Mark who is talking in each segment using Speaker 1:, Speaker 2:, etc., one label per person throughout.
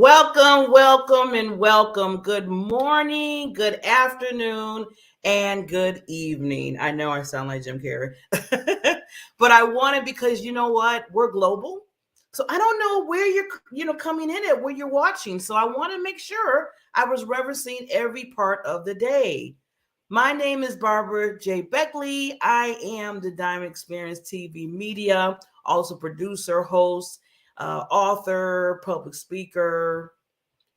Speaker 1: Welcome, welcome, and welcome. Good morning, good afternoon, and good evening. I know I sound like Jim Carrey, but I want it because you know what? We're global. So I don't know where you're coming in at, where you're watching. So I want to make sure I was referencing every part of the day. My name is Barbara J. Beckley. I am the Diamond Experience TV media, also producer, host, author, public speaker,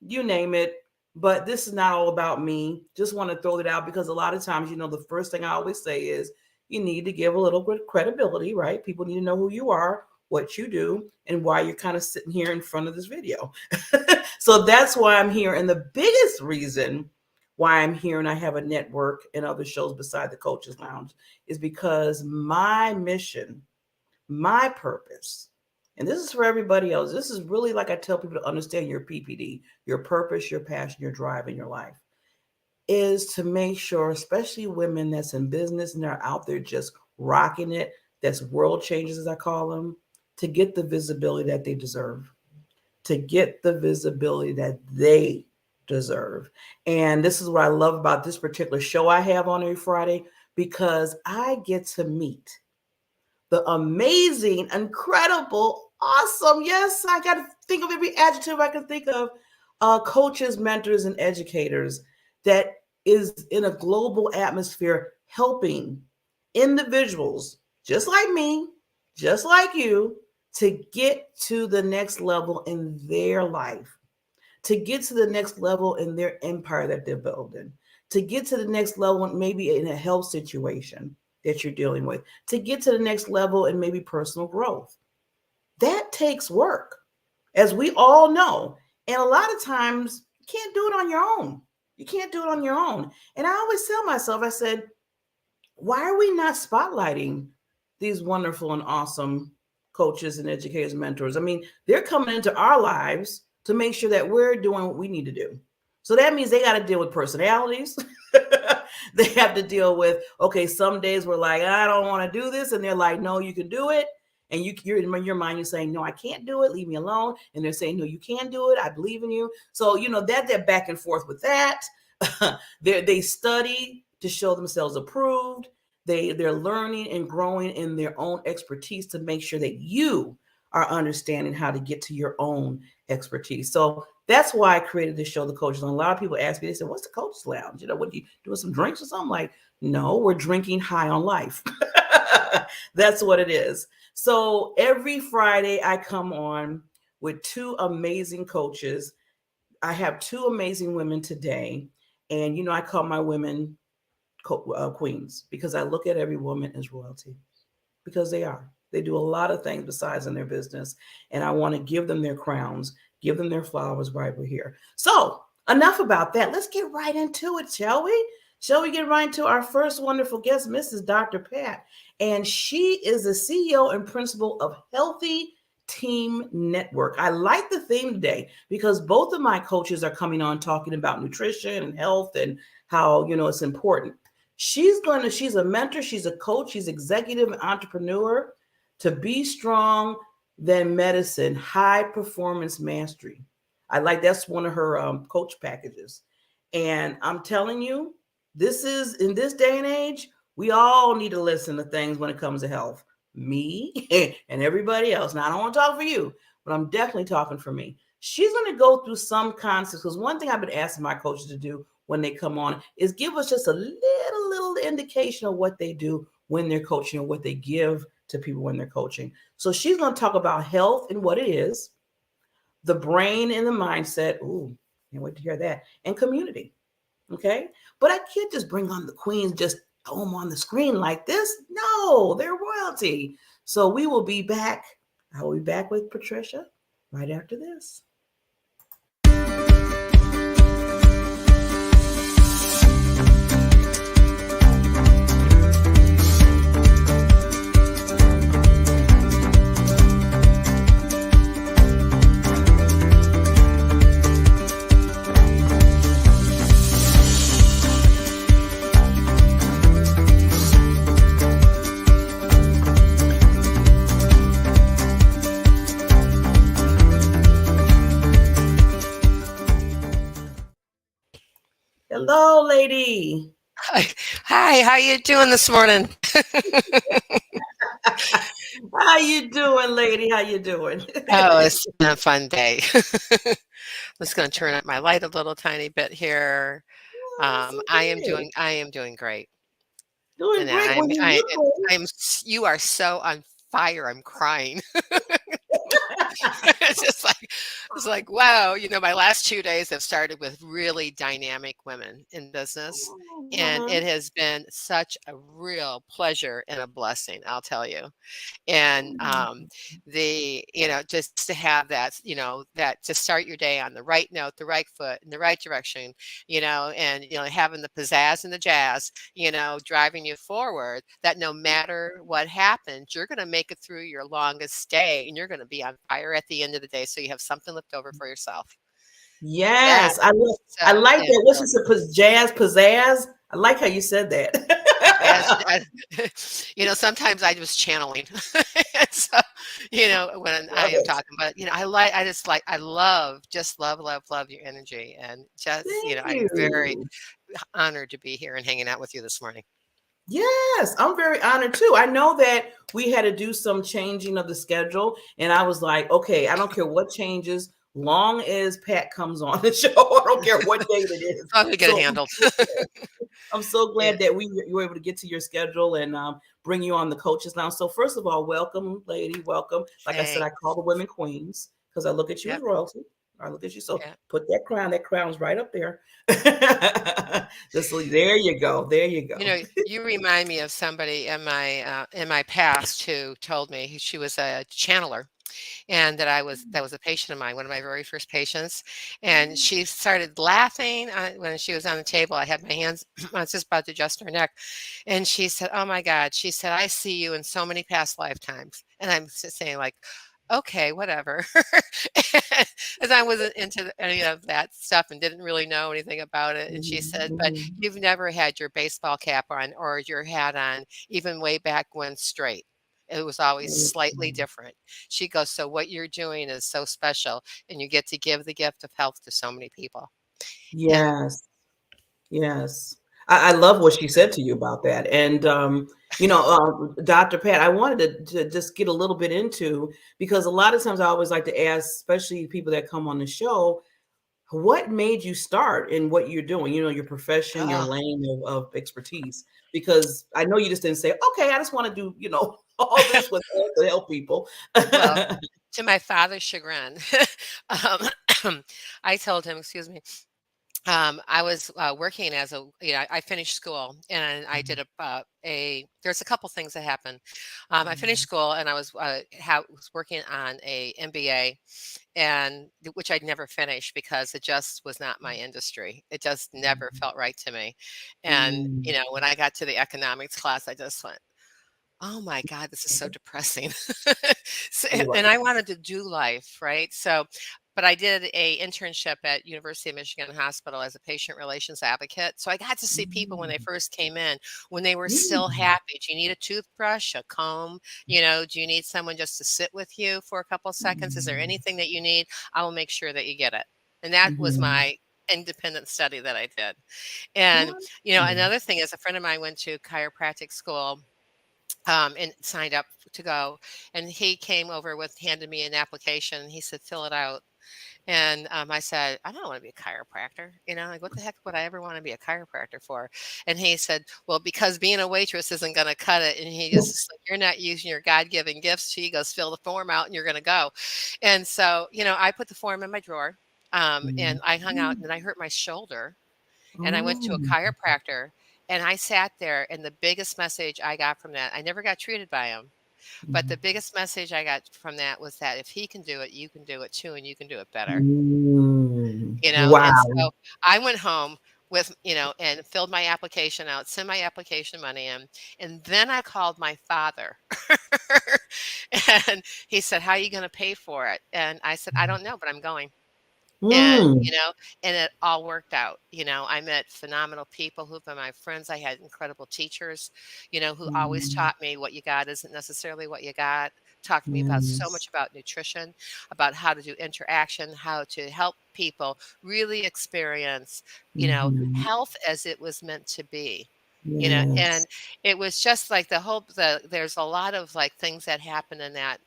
Speaker 1: you name it. But this is not all about me. Just want to throw it out because a lot of times, the first thing I always say is you need to give a little bit of credibility, right? People need to know who you are, what you do, and why you're kind of sitting here in front of this video. So that's why I'm here. And the biggest reason why I'm here and I have a network and other shows beside the Coaches Lounge is because my mission, my purpose, and this is for everybody else. This is really like I tell people to understand your PPD, your purpose, your passion, your drive in your life, is to make sure, especially women that's in business and they're out there just rocking it, that's world changers, as I call them, to get the visibility that they deserve, to get the visibility that they deserve. And this is what I love about this particular show I have on every Friday, because I get to meet the amazing, incredible, awesome, yes, I got to think of every adjective I can think of, coaches, mentors, and educators that is in a global atmosphere helping individuals just like me, just like you, to get to the next level in their life, to get to the next level in their empire that they're building, to get to the next level maybe in a health situation that you're dealing with, to get to the next level and maybe personal growth. That takes work, as we all know. And a lot of times you can't do it on your own. You can't do it on your own. And I always tell myself, I said, why are we not spotlighting these wonderful and awesome coaches and educators and mentors? I mean, they're coming into our lives to make sure that we're doing what we need to do. So that means they got to deal with personalities. They have to deal with, okay, some days we're like, I don't want to do this. And they're like, no, you can do it. And you're in your mind, you're saying, no, I can't do it. Leave me alone. And they're saying, no, you can do it. I believe in you. So, that they're back and forth with that. They study to show themselves approved. They're learning and growing in their own expertise to make sure that you are understanding how to get to your own expertise. So that's why I created this show, The Coaches Lounge. A lot of people ask me, they said, what's the Coaches Lounge? What are you doing, some drinks or something? Like, no, we're drinking high on life. That's what it is. So every Friday I come on with two amazing coaches. I have two amazing women today. And, I call my women queens, because I look at every woman as royalty, because they are. They do a lot of things besides in their business. And I want to give them their crowns, give them their flowers right over here. So enough about that. Let's get right into it, shall we? Shall we get right into our first wonderful guest, Mrs. Dr. Pat? And she is the CEO and principal of Healthy Team Network. I like the theme today because both of my coaches are coming on talking about nutrition and health and how, it's important. She's a mentor, she's a coach, she's executive and entrepreneur to Be Strong Than Medicine, High Performance Mastery. That's one of her coach packages. And I'm telling you, this is, in this day and age, we all need to listen to things when it comes to health. Me and everybody else. Now, I don't want to talk for you, but I'm definitely talking for me. She's going to go through some concepts, because one thing I've been asking my coaches to do when they come on is give us just a little indication of what they do when they're coaching and what they give to people when they're coaching. So she's going to talk about health and what it is, the brain and the mindset. Ooh, can't wait to hear that. And community. Okay. But I can't just bring on the queens, just throw them on the screen like this. No, they're royalty. So we will be back. I will be back with Patricia right after this. lady?
Speaker 2: Hi, hi, how you doing this morning?
Speaker 1: How you doing, lady? How you doing?
Speaker 2: Oh, it's been a fun day. I'm just gonna turn up my light a little tiny bit here.
Speaker 1: Oh, that's so good.
Speaker 2: I am doing great.
Speaker 1: Doing
Speaker 2: And
Speaker 1: great. Well, you look
Speaker 2: you are so on fire. I'm crying. It's just like, wow, my last 2 days have started with really dynamic women in business, and
Speaker 1: great.
Speaker 2: it has been such a real pleasure and a blessing, I'll tell you. And just to have that to start your day on the right note, the right foot in the right direction, and having the pizzazz and the jazz, driving you forward, that no matter what happens, you're going to make it through your longest day and you're going to be on fire at the end of the day, so you have something left over for yourself. That
Speaker 1: Yes, I
Speaker 2: so
Speaker 1: like
Speaker 2: is
Speaker 1: that. What's
Speaker 2: really
Speaker 1: this? A jazz pizzazz? I like how you said
Speaker 2: Yes,
Speaker 1: that.
Speaker 2: sometimes I was channeling. So, when I
Speaker 1: Love
Speaker 2: am
Speaker 1: it.
Speaker 2: talking, but I love, just love, love, love your energy. And just,
Speaker 1: Thank
Speaker 2: I'm very
Speaker 1: you.
Speaker 2: honored to be here and hanging out with you this morning.
Speaker 1: Yes, I'm very honored too. I know that we had to do some changing of the schedule, and I was like, okay, I don't care what changes, long as Pat comes on the show. I don't care what date it is.
Speaker 2: Oh, we get it
Speaker 1: So
Speaker 2: handled.
Speaker 1: I'm so
Speaker 2: Yeah,
Speaker 1: glad that you were able to get to your schedule and bring you on the coaches now. So first of all, welcome, lady, welcome. Like I said, I call
Speaker 2: thanks.
Speaker 1: the women queens because I look at you as
Speaker 2: Yep,
Speaker 1: royalty. I look at you. So
Speaker 2: yep.
Speaker 1: put that crown. That crown's right up there. Just there you go. There you go.
Speaker 2: You remind me of somebody in my past who told me she was a channeler, and that was a patient of mine, one of my very first patients, and she started laughing when she was on the table. I had my hands, I was just about to adjust her neck, and she said, "Oh my God," she said, "I see you in so many past lifetimes," and I'm just saying like. Okay, whatever. As I wasn't into any of that stuff and didn't really know anything about it. And she said, "But
Speaker 1: Mhm.
Speaker 2: you've never had your baseball cap on or your hat on, even way back when straight. It was always slightly
Speaker 1: Mhm.
Speaker 2: different." She goes, "So what you're doing is so special, and you get to give the gift of health to so many people." And
Speaker 1: Yes. Yes. I love what she said to you about that. And, Dr. Pat, I wanted to just get a little bit into because a lot of times I always like to ask, especially people that come on the show, what made you start in what you're doing, your profession, your
Speaker 2: oh,
Speaker 1: lane of expertise? Because I know you just didn't say, okay, I just want to do, all this with to help people.
Speaker 2: well, to my father's chagrin, um, I told him, excuse me, I was working as I finished school and I did there's a couple things that happened. I finished school and I was working on a MBA, and which I'd never finished because it just was not my industry. It just never felt right to me. And,
Speaker 1: Mm.
Speaker 2: when I got to the economics class, I just went, "Oh my God, this is so depressing." So,
Speaker 1: You're
Speaker 2: and
Speaker 1: right.
Speaker 2: I wanted to do life, right? So, but I did a internship at University of Michigan Hospital as a patient relations advocate. So I got to see people when they
Speaker 1: Mm.
Speaker 2: first came in, when they were still
Speaker 1: Mm.
Speaker 2: happy. Do you need a toothbrush, a comb? Do you need someone just to sit with you for a couple of seconds? Is there
Speaker 1: Mm.
Speaker 2: anything that you need? I will make sure that you get it. And that was
Speaker 1: Mhm.
Speaker 2: my independent study that I did. And,
Speaker 1: Wonderful.
Speaker 2: another thing is a friend of mine went to chiropractic school, and signed up to go. And he came over with handed me an application. And he said, "Fill it out." And I said, "I don't want to be a chiropractor. Like what the heck would I ever want to be a chiropractor for?" And he said, "Well, because being a waitress isn't going to cut it." And he just is like, "You're not using your God-given gifts." He goes, "Fill the form out, and you're going to go." And so, I put the form in my drawer. And I hung out, and
Speaker 1: Mhm.
Speaker 2: then I hurt my shoulder, and I went to a
Speaker 1: Oh.
Speaker 2: chiropractor, and I sat there, and the biggest message I got from that, I never got treated by him, but the
Speaker 1: Mhm.
Speaker 2: biggest message I got from that was that if he can do it, you can do it too, and you can do it better. And
Speaker 1: Wow.
Speaker 2: so I went home and filled my application out, sent my application money in, and then I called my father. And he said, "How are you going to pay for it?" And I said, "I don't know, but I'm going." And,
Speaker 1: Mm.
Speaker 2: and it all worked out. I met phenomenal people who've been my friends. I had incredible teachers, who always
Speaker 1: Mhm.
Speaker 2: taught me what you got isn't necessarily what you got. talked to me about so
Speaker 1: Yes.
Speaker 2: much about nutrition, about how to do interaction, how to help people really experience,
Speaker 1: Mhm.
Speaker 2: health as it was meant to be. And
Speaker 1: Yes.
Speaker 2: it was just like there's a lot of like things that happen in that.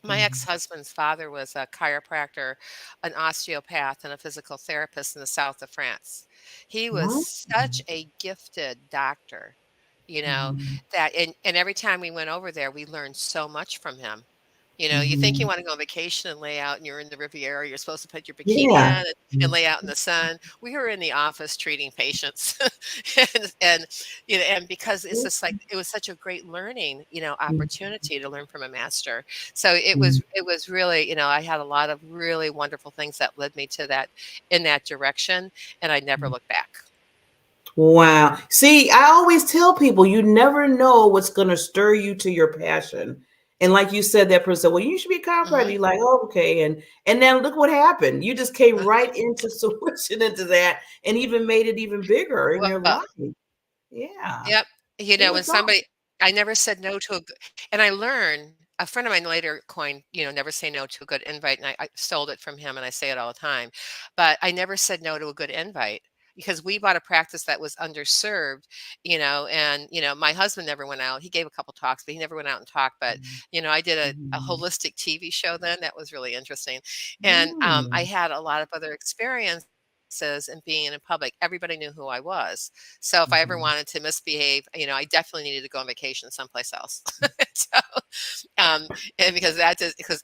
Speaker 2: My
Speaker 1: Mhm.
Speaker 2: ex-husband's father was a chiropractor, an osteopath, and a physical therapist in the south of France. He was
Speaker 1: Wow.
Speaker 2: such a gifted doctor, you know,
Speaker 1: Mhm.
Speaker 2: and every time we went over there, we learned so much from him. You think you
Speaker 1: Mhm.
Speaker 2: want to go on vacation and lay out and you're in the Riviera, you're supposed to put your bikini
Speaker 1: Yeah.
Speaker 2: on and lay out in the sun. We were in the office treating patients. And because it's just like it was such a great learning, opportunity to learn from a master. So it
Speaker 1: Mhm.
Speaker 2: was it was really, I had a lot of really wonderful things that led me to that in that direction, and I never looked back.
Speaker 1: Wow. See, I always tell people you never know what's going to stir you to your passion. And like you said, that person, well, you should be a chiropractor.
Speaker 2: Mhm.
Speaker 1: You're like, oh, okay. And then look what happened. You just came right into solution into that and even made it even bigger in your
Speaker 2: Well,
Speaker 1: life. Yeah.
Speaker 2: yep.
Speaker 1: It
Speaker 2: When
Speaker 1: was awesome.
Speaker 2: somebody I never said no to and I learned a friend of mine later coined, never say no to a good invite, and I stole it from him, and I say it all the time. But I never said no to a good invite because we bought a practice that was underserved, and my husband never went out. He gave a couple talks, but he never went out and talked. But I did a
Speaker 1: Mhm.
Speaker 2: holistic TV show then that was really interesting, and I
Speaker 1: Mm.
Speaker 2: had a lot of other experiences and being in public. Everybody knew who I was. So if I ever
Speaker 1: Mhm.
Speaker 2: wanted to misbehave, I definitely needed to go on vacation someplace else. So, um, and because that just because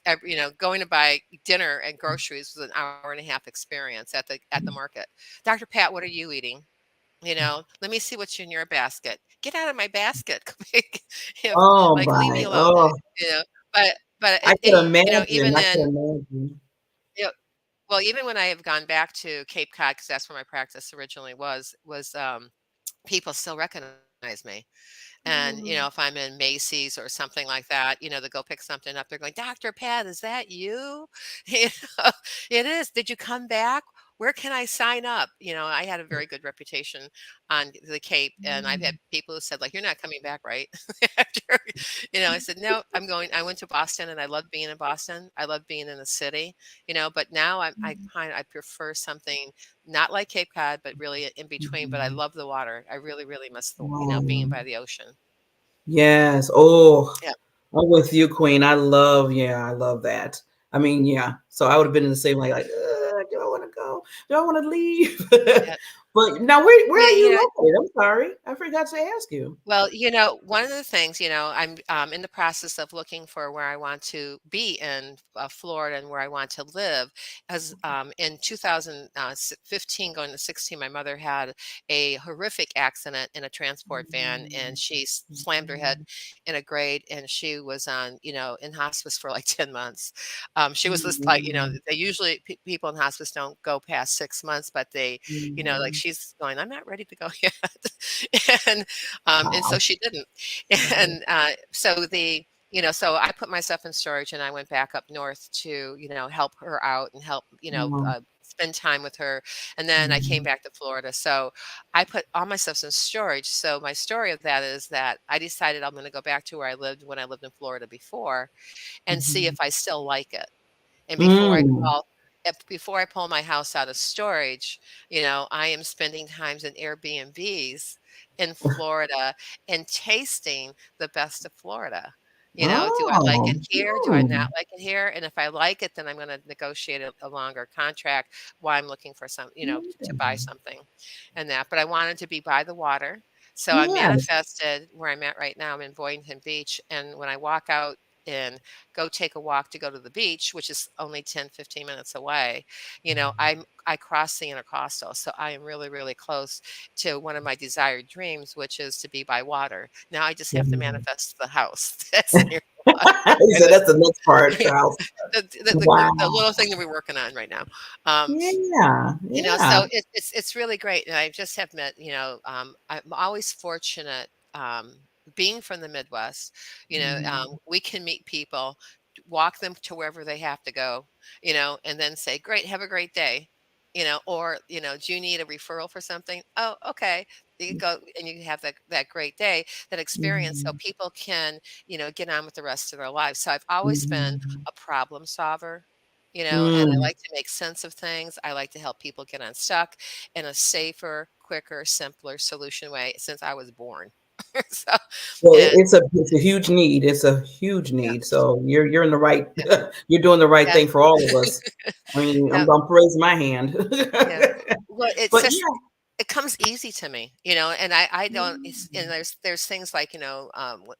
Speaker 2: going to buy dinner and groceries was an hour and a half experience at the market. Dr. Pat, what are you eating? Let me see what's in your basket. Get out of my basket.
Speaker 1: Oh
Speaker 2: Like leave me
Speaker 1: my.
Speaker 2: alone.
Speaker 1: Oh,
Speaker 2: You know, but
Speaker 1: I could
Speaker 2: even
Speaker 1: imagine. I could
Speaker 2: then,
Speaker 1: imagine.
Speaker 2: you know, well, even when I have gone back to Cape Cod, because that's where my practice originally was people still recognize me. And,
Speaker 1: Mhm.
Speaker 2: if I'm in Macy's or something like that, to go pick something up, they're going, Dr. Pat, is that you? You know, it is. Did you come back? Where can I sign up? I had a very good reputation on the Cape, and I've had people who said, like, you're not coming back, right? After, I said, no, I'm going. I went to Boston, and I loved being in Boston. I love being in the city, but now I prefer something not like Cape Cod, but really in between. But I
Speaker 1: Mhm.
Speaker 2: love the water. I really, really miss being
Speaker 1: Wow.
Speaker 2: by the ocean.
Speaker 1: Yes. Oh,
Speaker 2: Yeah,
Speaker 1: I'm with you, Queen. Yeah, I love that. I mean, yeah. So I would have been in the same way, like, do I want to go? Do I want to leave?
Speaker 2: yeah,
Speaker 1: But now, where
Speaker 2: yeah.
Speaker 1: are you located? I'm sorry, I forgot to ask you.
Speaker 2: Well, one of the things, I'm in the process of looking for where I want to be in Florida and where I want to live. As in 2015, going to 16, my mother had a horrific accident in a transport van, and she slammed her head in a grate, and she was in hospice for like 10 months. She was just like, they usually people in hospice don't go past 6 months, but they, like she's going, I'm not ready to go yet. and and so
Speaker 1: Wow.
Speaker 2: she didn't. And so I put myself in storage and I went back up north to, help her out and help,
Speaker 1: Wow.
Speaker 2: spend time with her. And then I came
Speaker 1: Mhm.
Speaker 2: back to Florida. So I put all my stuff in storage. So my story of that is that I decided I'm going to go back to where I lived when I lived in Florida before and see if
Speaker 1: Mhm.
Speaker 2: I still like it. And
Speaker 1: Mm.
Speaker 2: before I pull my house out of storage, I am spending times in Airbnbs in Florida and tasting the best of Florida. Do I like
Speaker 1: Oh.
Speaker 2: it here? Do I not
Speaker 1: Mm.
Speaker 2: like it here? And if I like it, then I'm going to negotiate a longer contract while I'm looking for some, to buy
Speaker 1: Yeah.
Speaker 2: something and that. But I wanted to be by the water. So I
Speaker 1: Yes.
Speaker 2: manifested where I'm at right now. I'm in Boynton Beach. And when I walk out and go take a walk to go to the beach, which is only 10, 15 minutes away, I cross the intercoastal. So I am really, really close to one of my desired dreams, which is to be by water. Now I just have to
Speaker 1: Yeah.
Speaker 2: manifest the house that's near the
Speaker 1: He said
Speaker 2: water.
Speaker 1: that's the next part, the house.
Speaker 2: The
Speaker 1: Wow.
Speaker 2: little thing that we're working on right now. Um,
Speaker 1: Yeah.
Speaker 2: so
Speaker 1: Yeah.
Speaker 2: it's really great, and I just have met, I'm always fortunate, being from the Midwest,
Speaker 1: Mhm.
Speaker 2: we can meet people, walk them to wherever they have to go, and then say, "Great, have a great day." or, do you need a referral for something? Oh, okay. You go and you have that great day, that experience, so
Speaker 1: Mhm.
Speaker 2: people can, get on with the rest of their lives. So I've always been
Speaker 1: Mhm.
Speaker 2: a problem solver, and I
Speaker 1: Mm.
Speaker 2: like to make sense of things. I like to help people get unstuck in a safer, quicker, simpler solution way since I was born. So,
Speaker 1: Well,
Speaker 2: and
Speaker 1: it's a huge need. It's a huge
Speaker 2: yeah,
Speaker 1: need. So you're in the right
Speaker 2: yeah,
Speaker 1: you're doing the right
Speaker 2: yeah,
Speaker 1: thing for all of us. I mean,
Speaker 2: yeah,
Speaker 1: I'm raising my hand.
Speaker 2: yeah. Well, it's
Speaker 1: But
Speaker 2: just
Speaker 1: yeah.
Speaker 2: it comes easy to me, and I don't and
Speaker 1: Mm.
Speaker 2: there's things like,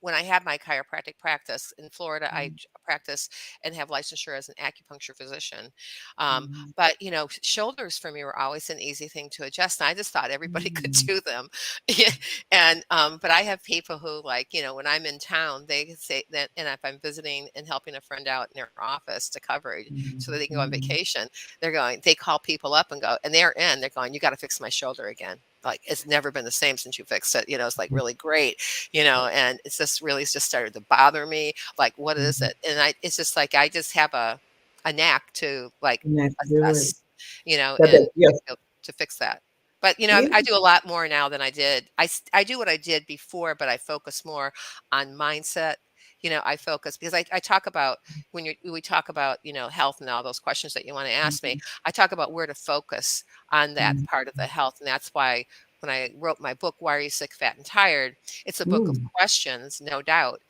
Speaker 2: when I had my chiropractic practice in Florida, I
Speaker 1: Mhm.
Speaker 2: practice and have licensure as an acupuncture physician.
Speaker 1: Mhm.
Speaker 2: But shoulders for me were always an easy thing to adjust, and I just thought everybody could
Speaker 1: Mm.
Speaker 2: do them. Yeah, and but I have people who, like, when I'm in town, they say that, and if I'm visiting and helping a friend out in their office to cover it so that they can go on
Speaker 1: Mhm.
Speaker 2: vacation, they call people up and go, and they're going, "You got to fix my shoulder again. Like, it's never been the same since you fixed it. It's like really great, and it's just started to bother me. Like, what is
Speaker 1: Mhm.
Speaker 2: it?" And it's just like, I just have a knack to, like,
Speaker 1: And that's good.
Speaker 2: assess,
Speaker 1: That
Speaker 2: and
Speaker 1: yes.
Speaker 2: to fix that. But,
Speaker 1: Yeah.
Speaker 2: I do a lot more now than I did. I do what I did before, but I focus more on mindset. I focus because I talk about, we talk about, health and all those questions that you want to ask me.
Speaker 1: Mhm.
Speaker 2: I talk about where to focus on that
Speaker 1: Mhm.
Speaker 2: part of the health. And that's why when I wrote my book, Why Are You Sick, Fat, and Tired? It's a book of
Speaker 1: Mm.
Speaker 2: questions, no doubt.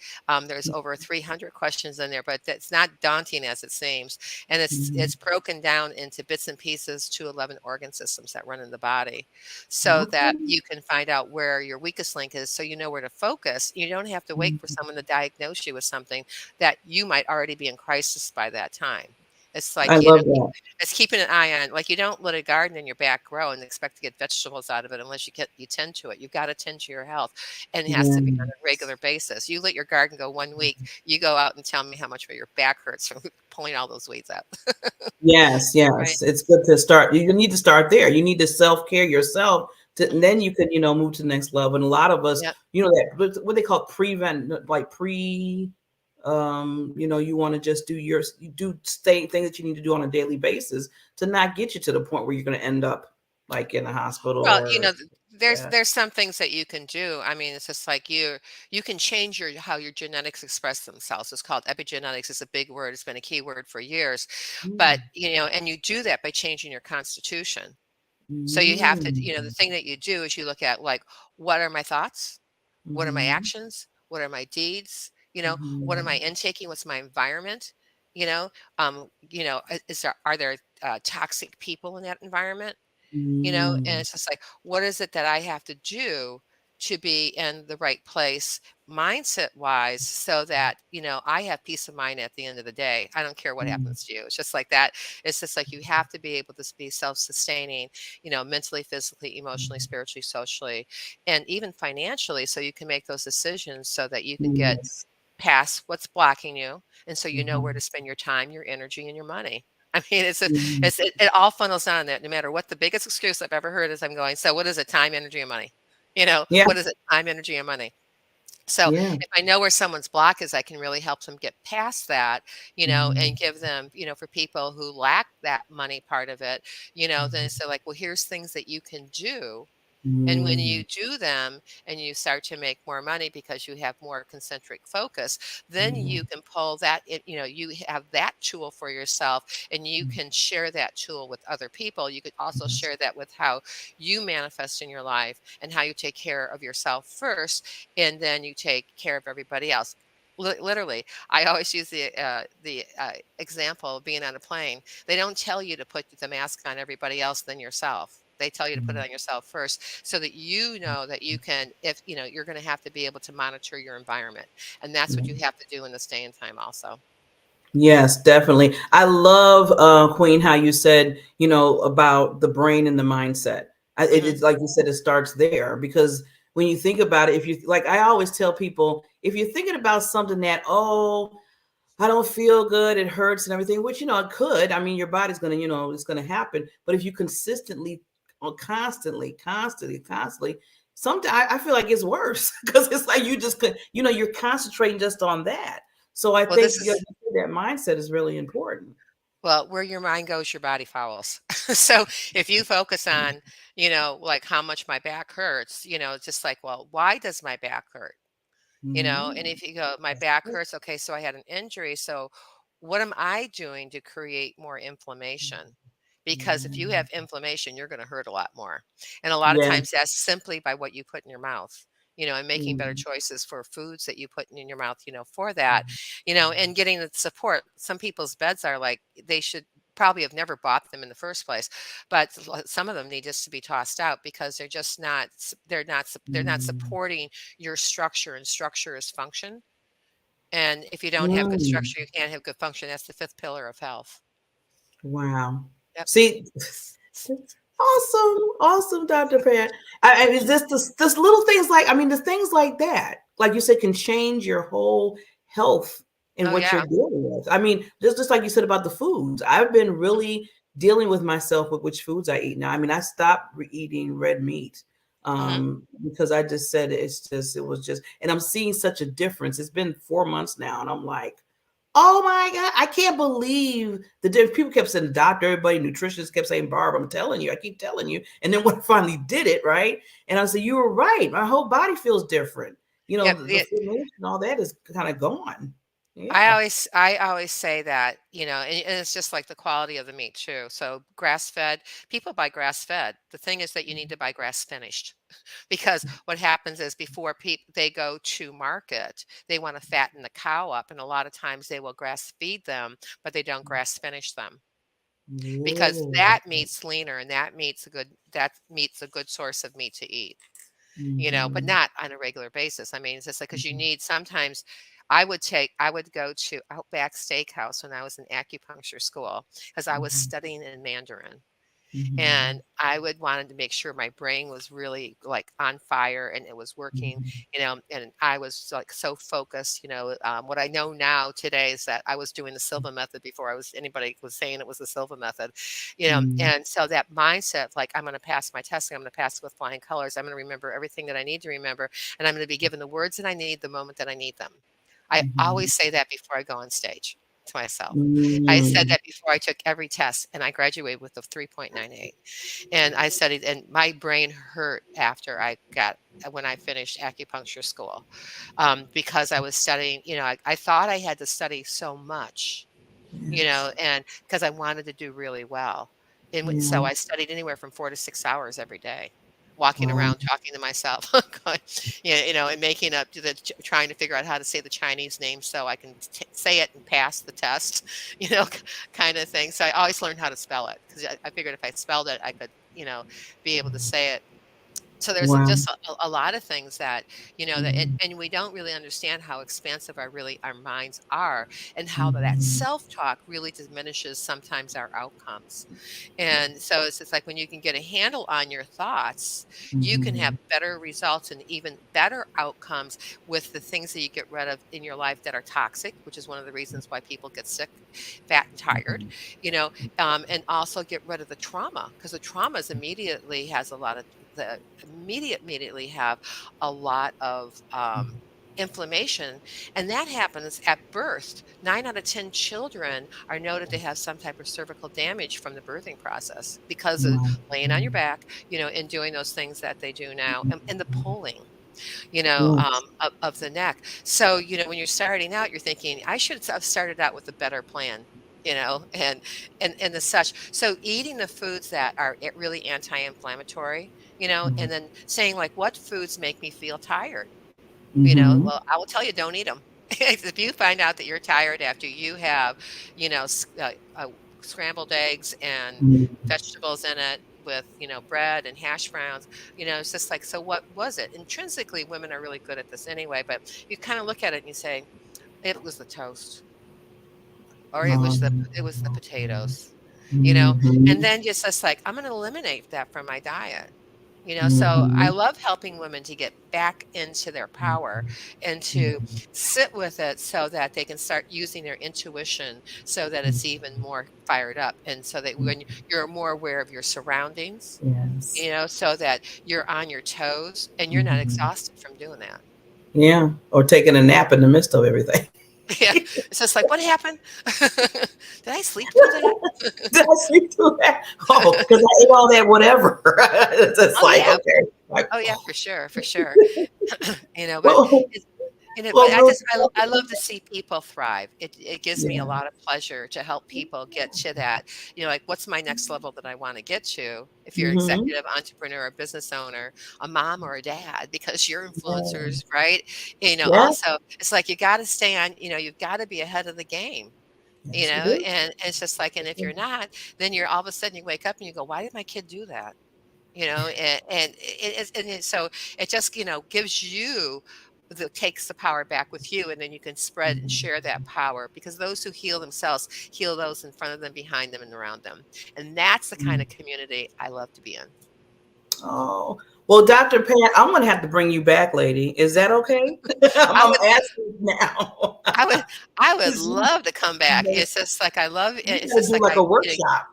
Speaker 2: There's over 300 questions in there, but it's not daunting as it seems. And it's
Speaker 1: Mhm.
Speaker 2: broken down into bits and pieces to 11 organ systems that run in the body, so that
Speaker 1: Okay.
Speaker 2: you can find out where your weakest link is, so you know where to focus. You don't have to wait for
Speaker 1: Mhm.
Speaker 2: someone to diagnose you with something that you might already be in crisis by that time. It's like,
Speaker 1: I love that.
Speaker 2: it's keeping an eye on, like, you don't let a garden in your back grow and expect to get vegetables out of it unless you tend to it. You've got to tend to your health, and it has to be on
Speaker 1: Yeah.
Speaker 2: a regular basis. You let your garden go 1 week, you go out and tell me how much of your back hurts from pulling all those weeds out.
Speaker 1: Yes,
Speaker 2: Right.
Speaker 1: yes. It's good to start. You need to start there. You need to self-care yourself to, and
Speaker 2: Mhm.
Speaker 1: then you can, move to the next level. And a lot of us,
Speaker 2: Yep.
Speaker 1: that what they call prevent, like you want to just you do stay things that you need to do on a daily basis to not get you to the point where you're going to end up like in a hospital
Speaker 2: Well,
Speaker 1: or that.
Speaker 2: there's some things that you can do. I mean, it's just like, you can change how your genetics express themselves. It's called epigenetics. It's a big word. It's been a key word for years. But,
Speaker 1: Mm,
Speaker 2: and you do that by changing your constitution. So you have to, the
Speaker 1: mm,
Speaker 2: thing that you do is you look at, like, what are my thoughts? What are my
Speaker 1: mhm,
Speaker 2: actions? What are my deeds? What am I
Speaker 1: mhm,
Speaker 2: intaking? What's my environment? Are there toxic people in that environment? And
Speaker 1: mm,
Speaker 2: it's just like, what is it that I have to do to be in the right place mindset wise, so that, I have peace of mind at the end of the day. I don't care what
Speaker 1: mm,
Speaker 2: happens to you. It's just like that. It's just like, you have to be able to be self-sustaining, mentally, physically, emotionally, spiritually, socially, and even financially, so you can make those decisions so that you can get
Speaker 1: yes.
Speaker 2: past what's blocking you, and so you know where
Speaker 1: Mhm,
Speaker 2: to spend your time, your energy, and your money. I mean,
Speaker 1: mhm.
Speaker 2: it all funnels down that, no matter what the biggest excuse I've ever heard is, I'm going, so what is it? Time, energy, and money.
Speaker 1: Yeah,
Speaker 2: What is it? Time, energy, and money. So
Speaker 1: yeah.
Speaker 2: if I know where someone's block is, I can really help them get past that, and
Speaker 1: Mhm,
Speaker 2: give them, for people who lack that money part of it, then
Speaker 1: mhm,
Speaker 2: it's like, well, here's things that you can do, and when
Speaker 1: mm,
Speaker 2: you do them and you start to make more money because you have more concentric focus, then
Speaker 1: mhm,
Speaker 2: you can pull that, you have that tool for yourself, and you
Speaker 1: mhm,
Speaker 2: can share that tool with other people. You could also
Speaker 1: yes.
Speaker 2: share that with how you manifest in your life and how you take care of yourself first, and then you take care of everybody else. Literally, I always use the example of being on a plane. They don't tell you to put the mask on everybody else than yourself. They tell you to put it
Speaker 1: Mhm,
Speaker 2: on yourself first, so that you know that you can, if you're going to have to be able to monitor your environment, and that's what you
Speaker 1: mhm.
Speaker 2: have to do in the stay in time also.
Speaker 1: Yes, definitely. I love, Queen, how you said, about the brain and the mindset. It
Speaker 2: Hmm.
Speaker 1: is like you said, it starts there because when you think about it, if you like, I always tell people, if you're thinking about something that, oh, I don't feel good, it hurts and everything, which, it could. I mean, your body's going to, it's going to happen. But if you consistently, or constantly, sometimes I feel like it's worse because it's like you just could, you're concentrating just on that. So I
Speaker 2: Well, this
Speaker 1: think
Speaker 2: is
Speaker 1: that mindset is really important.
Speaker 2: Well, where your mind goes, your body follows. So if you focus on, like how much my back hurts, it's just like, well, why does my back hurt? And
Speaker 1: Mhm.
Speaker 2: if you go, my
Speaker 1: That's
Speaker 2: back
Speaker 1: good.
Speaker 2: hurts, okay, so I had an injury. So what am I doing to create more inflammation? Because if you
Speaker 1: Yeah.
Speaker 2: have inflammation, you're going to hurt a lot more. And a lot of
Speaker 1: Yeah.
Speaker 2: times that's simply by what you put in your mouth, and making better
Speaker 1: Mhm.
Speaker 2: choices for foods that you put in your mouth, for that, and getting the support. Some people's beds are like, they should probably have never bought them in the first place, but some of them need just to be tossed out because they're just not, they're not
Speaker 1: Mhm.
Speaker 2: supporting your structure, and structure is function. And if you don't have good
Speaker 1: Mm.
Speaker 2: structure, you can't have good function. That's the fifth pillar of health.
Speaker 1: Wow.
Speaker 2: Yep.
Speaker 1: See, awesome, awesome, Dr. Pat. I mean, this little things like, I mean, the things like that, like you said, can change your whole health and
Speaker 2: Oh,
Speaker 1: what you're
Speaker 2: yeah.
Speaker 1: dealing with. I mean, just like you said about the foods, I've been really dealing with myself with which foods I eat now. I mean, I stopped eating red meat
Speaker 2: Hmm.
Speaker 1: because I just said it was just, and I'm seeing such a difference. It's been 4 months now, and I'm like, oh my God, I can't believe the different people kept saying the doctor, everybody, nutritionists kept saying, Barb, I'm telling you, I keep telling you. And then when I finally did it, right? And I said, you were right. My whole body feels different.
Speaker 2: Yep.
Speaker 1: The inflammation, all that is kind of gone.
Speaker 2: I
Speaker 1: Yeah.
Speaker 2: always I always say that, and it's just like the quality of the meat too. So grass fed, people buy grass fed. The thing is that you need to buy grass finished because what happens is before they go to market, they want to fatten the cow up, and a lot of times they will grass feed them, but they don't grass finish them because
Speaker 1: Whoa.
Speaker 2: that meat's leaner, and that meat's a good source of meat to eat. But
Speaker 1: Mm-hmm.
Speaker 2: not on a regular basis. I mean, it's just like, because you
Speaker 1: Mm-hmm.
Speaker 2: need sometimes. I would go to Outback Steakhouse when I was in acupuncture school because I was studying in Mandarin,
Speaker 1: Mm-hmm.
Speaker 2: and I would wanted to make sure my brain was really like on fire and it was working,
Speaker 1: Mm-hmm.
Speaker 2: and I was like so focused. What I know now today is that I was doing the Silva method before anybody was saying it was the Silva method,
Speaker 1: Mm-hmm.
Speaker 2: and so that mindset of like, I'm going to pass my test, I'm going to pass it with flying colors, I'm going to remember everything that I need to remember, and I'm going to be given the words that I need the moment that I need them. I
Speaker 1: Mm-hmm.
Speaker 2: always say that before I go on stage to myself. I said
Speaker 1: Mm-hmm.
Speaker 2: that before I took every test, and I graduated with a 3.98. And I studied, and my brain hurt after when I finished acupuncture school, because I was studying. I thought I had to study so much,
Speaker 1: Yes.
Speaker 2: and because I wanted to do really well. And
Speaker 1: Yeah.
Speaker 2: so I studied anywhere from 4 to 6 hours every day, walking
Speaker 1: Wow.
Speaker 2: around, talking to myself, going, and making up trying to figure out how to say the Chinese name so I can say it and pass the test, kind of thing. So I always learned how to spell it because I figured if I spelled it, I could, be able to say it. So there's
Speaker 1: Wow.
Speaker 2: just a lot of things that, that,
Speaker 1: Mm-hmm.
Speaker 2: and we don't really understand how expansive our minds are, and how that
Speaker 1: Mm-hmm.
Speaker 2: self-talk really diminishes sometimes our outcomes. And so it's just like, when you can get a handle on your thoughts, you can have
Speaker 1: Mm-hmm.
Speaker 2: better results and even better outcomes with the things that you get rid of in your life that are toxic, which is one of the reasons why people get sick, fat and tired, you know, and also get rid of the trauma, because the traumas immediately has a lot of the immediately have a lot of inflammation, and that happens at birth. 9 out of 10 children are noted to have some type of cervical damage from the birthing process because of
Speaker 1: Wow.
Speaker 2: laying on your back, and doing those things that they do now, and the pulling,
Speaker 1: Yes.
Speaker 2: of the neck. So, when you're starting out, you're thinking, I should have started out with a better plan. And the such. So eating the foods that are really anti-inflammatory, and then saying like, what foods make me feel tired?
Speaker 1: Mm-hmm.
Speaker 2: Well, I will tell you, don't eat them. If you find out that you're tired after you have, scrambled eggs and vegetables in it with, bread and hash browns, it's just like, so what was it? Intrinsically, women are really good at this anyway, but you kind of look at it and you say, it was the toast, or it was the potatoes, and
Speaker 1: Mm-hmm.
Speaker 2: then just like, I'm going to eliminate that from my diet. So I
Speaker 1: Mm-hmm.
Speaker 2: love helping women to get back into their power and to sit with it so that they can start using their intuition so that it's even more fired up. And so that when you're more aware of your surroundings,
Speaker 1: Yes.
Speaker 2: so that you're on your toes and you're not
Speaker 1: Mhm.
Speaker 2: exhausted from doing that.
Speaker 1: Yeah, or taking a nap in the midst of everything.
Speaker 2: Yeah, it's just like, "What happened? Did I sleep through that?"
Speaker 1: Did I sleep through that? Oh, because I ate all that whatever. It's just
Speaker 2: Oh,
Speaker 1: like,
Speaker 2: yeah.
Speaker 1: okay. Like,
Speaker 2: Oh, yeah, for sure, for sure. But
Speaker 1: well,
Speaker 2: it's but
Speaker 1: well,
Speaker 2: I
Speaker 1: Bill,
Speaker 2: just I love to see people thrive. It gives me a
Speaker 1: yeah.
Speaker 2: lot of pleasure to help people get to that, like, what's my next level that I wanna get to? If you're an
Speaker 1: Hmm.
Speaker 2: executive entrepreneur, a business owner, a mom or a dad, because you're
Speaker 1: Yeah.
Speaker 2: influencers, right?
Speaker 1: Yeah.
Speaker 2: Also, it's like you gotta stay on, you've gotta be ahead of the game,
Speaker 1: Yes, you do.
Speaker 2: and it's just like, and if you're not, then you're all of a sudden you wake up and you go, "Why did my kid do that?" So it just, gives you takes the power back with you, and then you can spread and
Speaker 1: Mhm.
Speaker 2: share that power, because those who heal themselves heal those in front of them, behind them, and around them. And that's the kind
Speaker 1: Mm.
Speaker 2: of community I love to be in.
Speaker 1: Oh, well, Dr. Pat, I'm going to have to bring you back, lady. Is that okay?
Speaker 2: I
Speaker 1: I'm
Speaker 2: would
Speaker 1: asking now.
Speaker 2: I would I would
Speaker 1: 'Cause
Speaker 2: love to come back. It's just like I love it.
Speaker 1: you
Speaker 2: It's
Speaker 1: got to
Speaker 2: just
Speaker 1: do
Speaker 2: like
Speaker 1: like a workshop.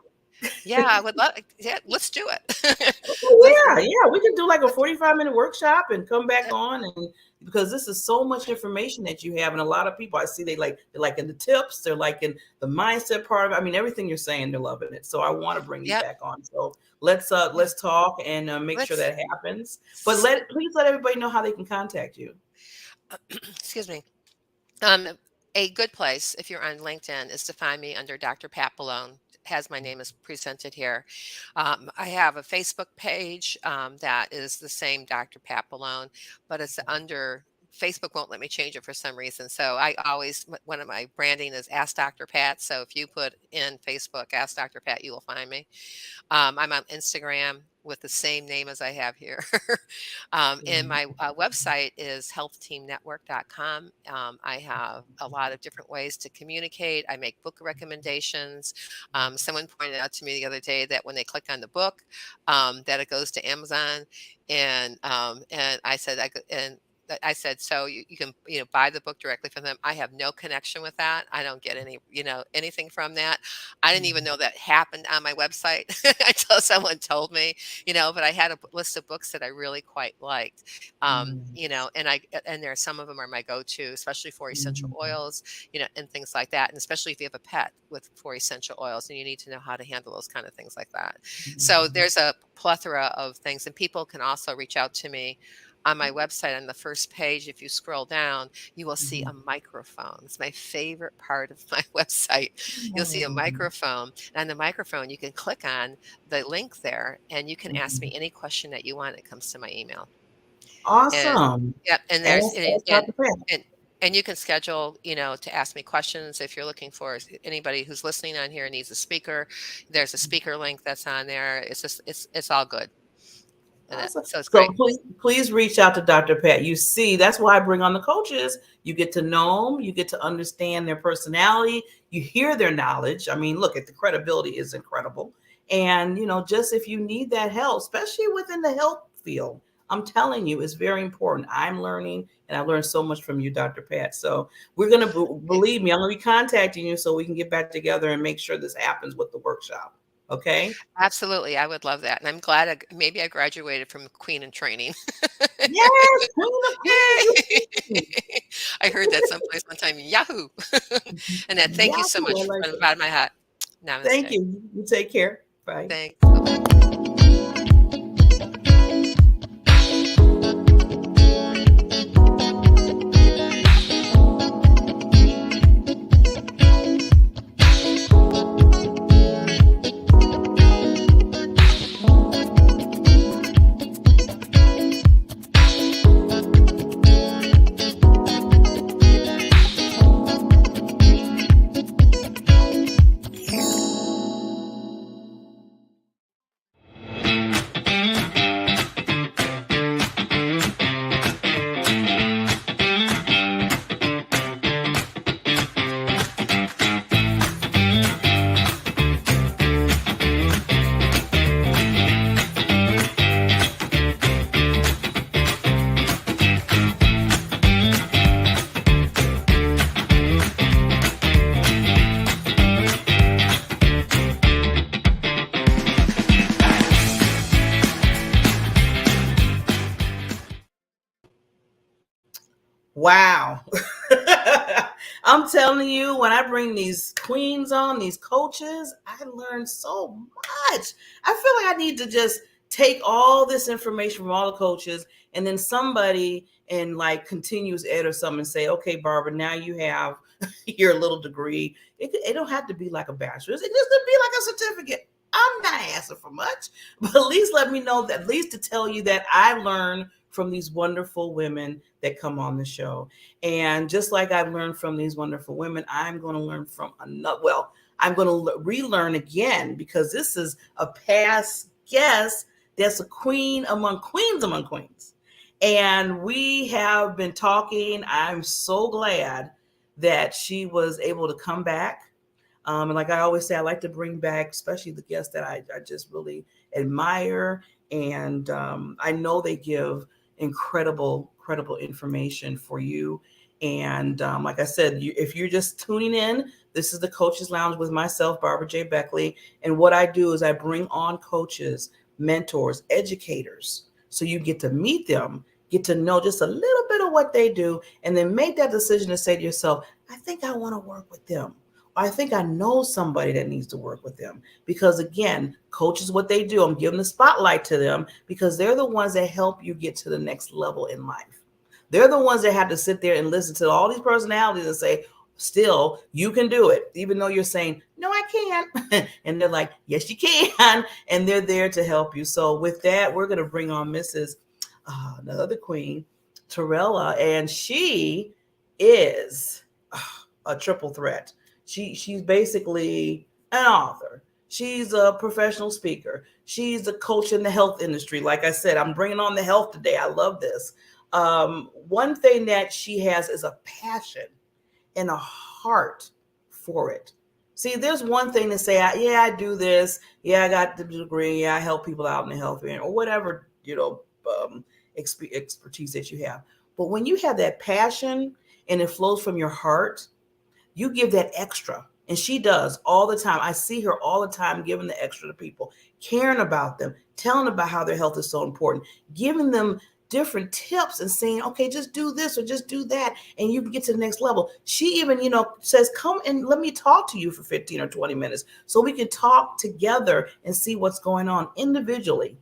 Speaker 2: yeah, I would love, yeah, let's do it. let's
Speaker 1: Oh, yeah, yeah. We can do like a
Speaker 2: let's
Speaker 1: 45-minute workshop and come back on, and because this is so much information that you have, and a lot of people I see they're like in the tips, they're like in the mindset part of it. I mean, everything you're saying, they're loving it. So I want to bring you
Speaker 2: Yep.
Speaker 1: back on. So
Speaker 2: Yeah.
Speaker 1: let's talk and make sure
Speaker 2: Let's
Speaker 1: that happens. But please let everybody know how they can contact you.
Speaker 2: excuse me. Um, a good place, if you're on LinkedIn, is to find me under Dr. Pat Boulogne. Has my name is presented here. I have a Facebook page that is the same, Dr. Pat Boulogne, but it's under Facebook won't let me change it for some reason. So I always, one of my branding is Ask Dr. Pat. So if you put in Facebook Ask Dr. Pat, you will find me. I'm on Instagram with the same name as I have here. And my website is healthteamnetwork.com. I have a lot of different ways to communicate. I make book recommendations. Someone pointed out to me the other day that when they click on the book, that it goes to Amazon, and I said I said, so you can, buy the book directly from them. I have no connection with that. I don't get any, anything from that. I didn't even know that happened on my website until someone told me, but I had a list of books that I really quite liked. And there are some of them are my go-to, especially for essential oils, and things like that. And especially if you have a pet with for essential oils, and you need to know how to handle those kind of things like that. So there's a plethora of things, and people can also reach out to me on my website. On the first page, if you scroll down, you will see a microphone. It's my favorite part of my website. You'll see a microphone, and on the microphone, you can click on the link there, and you can ask me any question that you want. It comes to my email. And
Speaker 1: Awesome.
Speaker 2: yep, and there's
Speaker 1: Ask Dr. Pat.
Speaker 2: and you can schedule, to ask me questions if you're looking for anybody who's listening on here needs a speaker. There's a speaker link that's on there. It's just it's all good.
Speaker 1: Awesome.
Speaker 2: So it's
Speaker 1: So
Speaker 2: great.
Speaker 1: please reach out to Dr. Pat. You see, that's why I bring on the coaches. You get to know them, you get to understand their personality, you hear their knowledge. I mean, look at the credibility is incredible. And just if you need that help, especially within the health field, I'm telling you, it's very important. I'm learning, and I learned so much from you, Dr. Pat. So we're gonna believe me, I'm gonna be contacting you so we can get back together and make sure this happens with the workshop. Okay.
Speaker 2: Absolutely, I would love that, and I'm glad maybe I graduated from Queen in Training.
Speaker 1: Yes, Queen of
Speaker 2: Yay!
Speaker 1: Queens.
Speaker 2: I heard that someplace one time, Yahoo! And that thank you so
Speaker 1: Yahoo! I
Speaker 2: much
Speaker 1: like
Speaker 2: from the
Speaker 1: it.
Speaker 2: bottom of my heart.
Speaker 1: Thank
Speaker 2: Namaste.
Speaker 1: you. You take care. Bye.
Speaker 2: Thanks. Bye-bye.
Speaker 1: Wow. I'm telling you, when I bring these queens on, these coaches, I learn so much. I feel like I need to just take all this information from all the coaches and then somebody in like continuous ed or something and say, okay, Barbara, now you have your little degree. It don't have to be like a bachelor's. It just to be like a certificate. I'm not asking for much, but at least let me know that, at least to tell you that I learned from these wonderful women that come on the show. And just like I've learned from these wonderful women, I'm going to learn from another. Well, I'm going to relearn again because this is a past guest that's a queen among queens among queens. And we have been talking. I'm so glad that she was able to come back. And like I always say, I like to bring back, especially the guests that I just really admire. And I know they give incredible information for you. And like I said, if you're just tuning in, this is the Coaches Lounge with myself, Barbara J. Beckley. And what I do is I bring on coaches, mentors, educators. So you get to meet them, get to know just a little bit of what they do, and then make that decision to say to yourself, I think I want to work with them. I think I know somebody that needs to work with them. Because again, coaches, what they do, I'm giving the spotlight to them because they're the ones that help you get to the next level in life. They're the ones that have to sit there and listen to all these personalities and say, still, you can do it, even though you're saying, no, I can't. And they're like, yes, you can. And they're there to help you. So with that, we're going to bring on Mrs. The other queen, Terrell, and she is a triple threat. She's basically an author. She's a professional speaker. She's a coach in the health industry. Like I said, I'm bringing on the health today. I love this. One thing that she has is a passion and a heart for it. See, there's one thing to say, yeah, I do this. Yeah, I got the degree. Yeah, I help people out in the health field or whatever, expertise that you have. But when you have that passion and it flows from your heart, you give that extra. And she does all the time. I see her all the time giving the extra to people, caring about them, telling them about how their health is so important, giving them different tips and saying, okay, just do this or just do that. And you get to the next level. She even, says, come and let me talk to you for 15 or 20 minutes so we can talk together and see what's going on individually.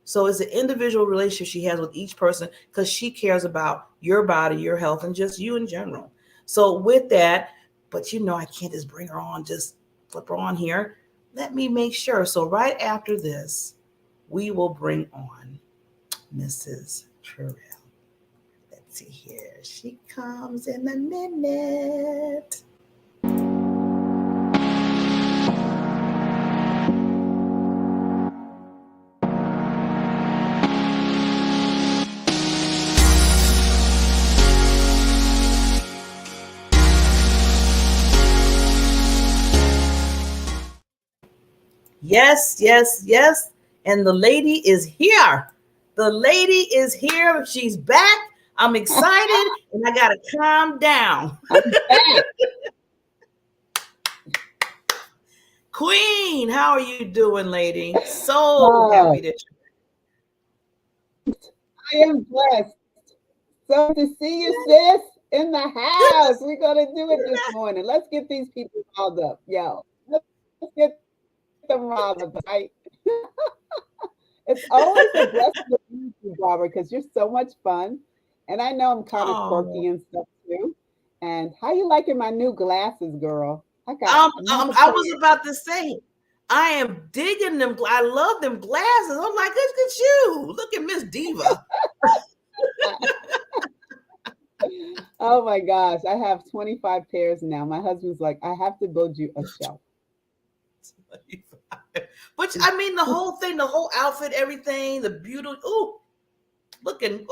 Speaker 1: So it's an individual relationship she has with each person because she cares about your body, your health, and just you in general. So with that, but I can't just bring her on, just flip her on here. Let me make sure. So right after this, we will bring on Mrs. Terrell. Let's see here. She comes in a minute. Yes, yes, yes. And the lady is here. The lady is here. She's back. I'm excited and I got to calm down. Queen, how are you doing, lady? So happy that
Speaker 3: I am blessed. So to see you, sis, in the house. We're going to do it this morning. Let's get these people riled up. Yo, let's get them riled up, right? It's always a blessing to meet you, Barbara, because you're so much fun. And I know I'm kind of quirky and stuff too. And how you liking my new glasses, girl?
Speaker 1: I was about to say, I am digging them. I love them glasses. I'm like, look at you. Look at Miss Diva.
Speaker 3: Oh my gosh, I have 25 pairs now. My husband's like, I have to build you a shelf.
Speaker 1: But I mean, the whole thing, the whole outfit, everything, the beauty. Oh, looking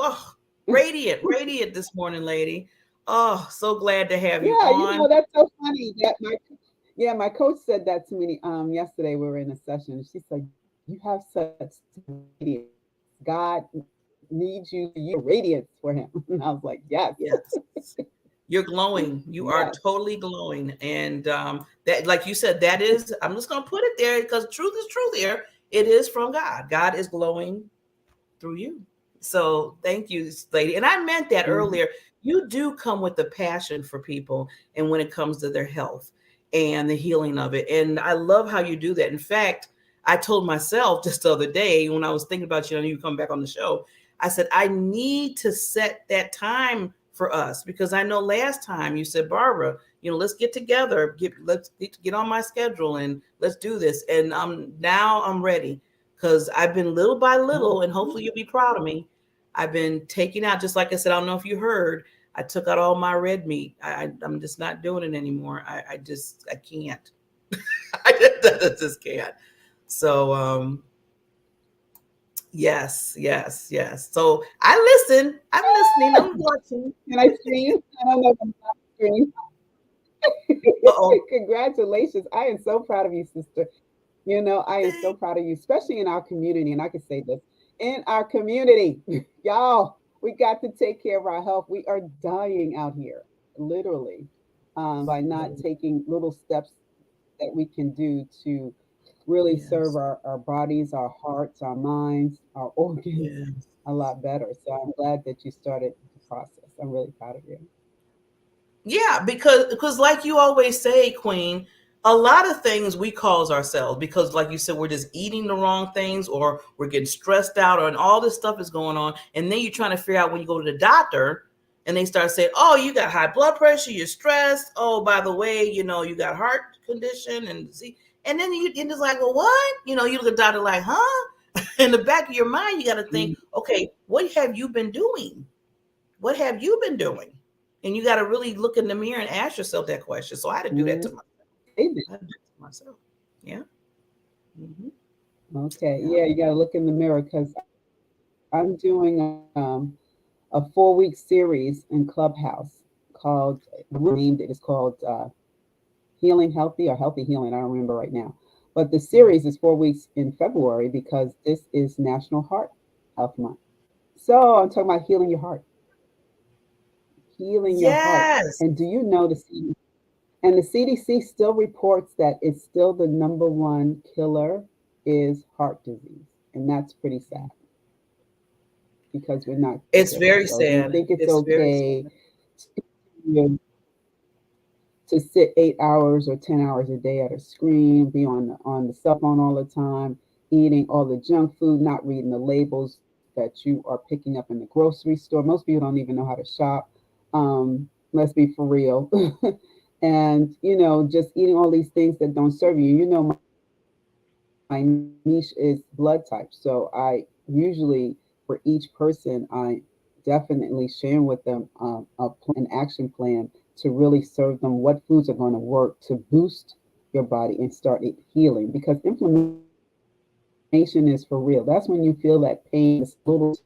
Speaker 1: radiant this morning, lady. Oh, so glad to have you on.
Speaker 3: Yeah, that's so funny. My coach said that to me yesterday. We were in a session. She said, "You have such radiance. God needs you. You're radiance for Him." And I was like, "Yes,
Speaker 1: yes." You're glowing. You are totally glowing. And that, like you said, that is, I'm just going to put it there because truth is truth here. It is from God. God is glowing through you. So thank you, lady. And I meant that
Speaker 3: Mhm.
Speaker 1: earlier. You do come with a passion for people and when it comes to their health and the healing of it. And I love how you do that. In fact, I told myself just the other day when I was thinking about you and you come back on the show, I said, I need to set that time for us because I know last time you said, Barbara, let's get together, let's get on my schedule and let's do this. And now I'm ready because I've been little by little, and hopefully you'll be proud of me. I've been taking out, just like I said, I don't know if you heard, I took out all my red meat. I'm just not doing it anymore. I can't. I just can't. So, yes, yes, yes. So I listen. I'm listening. I'm watching.
Speaker 3: Can I scream? I don't know if I'm not scream.
Speaker 1: Uh oh.
Speaker 3: Congratulations. I am so proud of you, sister. I am so proud of you, especially in our community. And I can say this in our community, y'all, we got to take care of our health. We are dying out here, literally, by not taking little steps that we can do to really serve
Speaker 1: Yes,
Speaker 3: our bodies, our hearts, our minds, our organs
Speaker 1: yes.
Speaker 3: a lot better. So I'm glad that you started the process. I'm really proud of you.
Speaker 1: Yeah, because like you always say, Queen, a lot of things we cause ourselves because like you said, we're just eating the wrong things or we're getting stressed out or and all this stuff is going on. And then you're trying to figure out when you go to the doctor and they start saying, oh, you got high blood pressure, you're stressed. Oh, by the way, you got heart condition and see. And then and it's like, well, what? You look at the doctor like, huh? In the back of your mind, you got to think,
Speaker 3: Mm,
Speaker 1: okay, what have you been doing? What have you been doing? And you got to really look in the mirror and ask yourself that question. So I had to do that
Speaker 3: mm.
Speaker 1: to myself.
Speaker 3: Amen.
Speaker 1: I had to do it to myself. Yeah. Hmm.
Speaker 3: Okay.
Speaker 1: Yeah.
Speaker 3: Yeah, you got to look in the mirror because I'm doing a 4-week series in Clubhouse called, the room named it is called Healing Healthy or Healthy Healing. I don't remember right now. But the
Speaker 1: Right.
Speaker 3: series is 4 weeks in February because this is National Heart Health Month. So I'm talking about healing your heart, healing your heart.
Speaker 1: Yes.
Speaker 3: And do you know the CDC still reports that it's still the number one killer is heart disease. And that's pretty sad because we're not
Speaker 1: It's
Speaker 3: careful.
Speaker 1: very
Speaker 3: So we
Speaker 1: sad.
Speaker 3: think it's
Speaker 1: It's very
Speaker 3: okay
Speaker 1: sad.
Speaker 3: to, to sit 8 hours or 10 hours a day at a screen, be on the cell phone all the time, eating all the junk food, not reading the labels that you are picking up in the grocery store. Most people don't even know how to shop. Let's be for real. And just eating all these things that don't serve you. My niche is blood type, so I usually for each person definitely sharing with them a plan, an action plan to really serve them what foods are going to work to boost your body and start it healing because inflammation is for real. That's when you feel that pain in the little toe,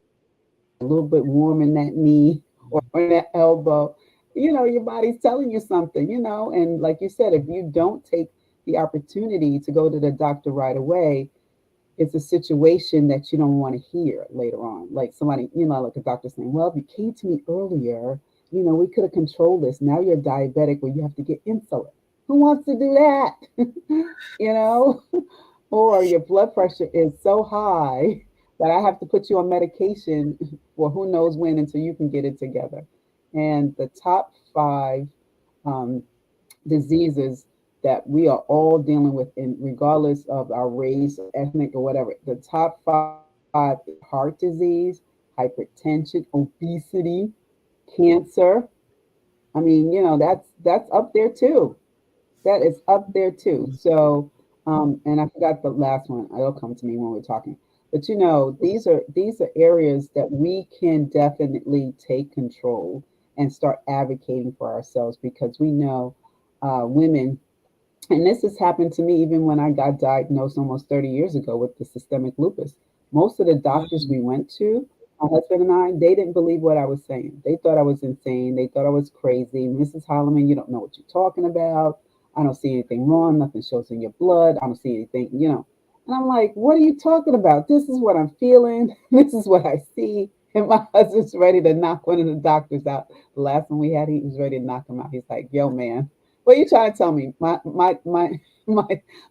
Speaker 3: a little bit warm in that knee or in that elbow. Your body's telling you something. And like you said, if you don't take the opportunity to go to the doctor right away, it's a situation that you don't want to hear later on. Like somebody, like a doctor saying, well, if you came to me earlier, we could have controlled this. Now you're diabetic where you have to get insulin. Who wants to do that? you know? Or your blood pressure is so high that I have to put you on medication for who knows when until you can get it together. And the top five um, diseases that we are all dealing with, in regardless of our race, ethnic, or whatever. The top five is heart disease, hypertension, obesity, cancer. I mean, that's up there too. That is up there too. So, and I forgot the last one. It'll come to me when we're talking. But these are areas that we can definitely take control and start advocating for ourselves because we know women, and this has happened to me even when I got diagnosed almost 30 years ago with the systemic lupus. Most of the doctors we went to, my husband and I, they didn't believe what I was saying. They thought I was insane. They thought I was crazy. Mrs. Holliman, you don't know what you're talking about. I don't see anything wrong. Nothing shows in your blood. I don't see anything. And I'm like, what are you talking about? This is what I'm feeling. This is what I see. And my husband's ready to knock one of the doctors out. The last one we had, he was ready to knock him out. He's like, yo, man, what are you trying to tell me? My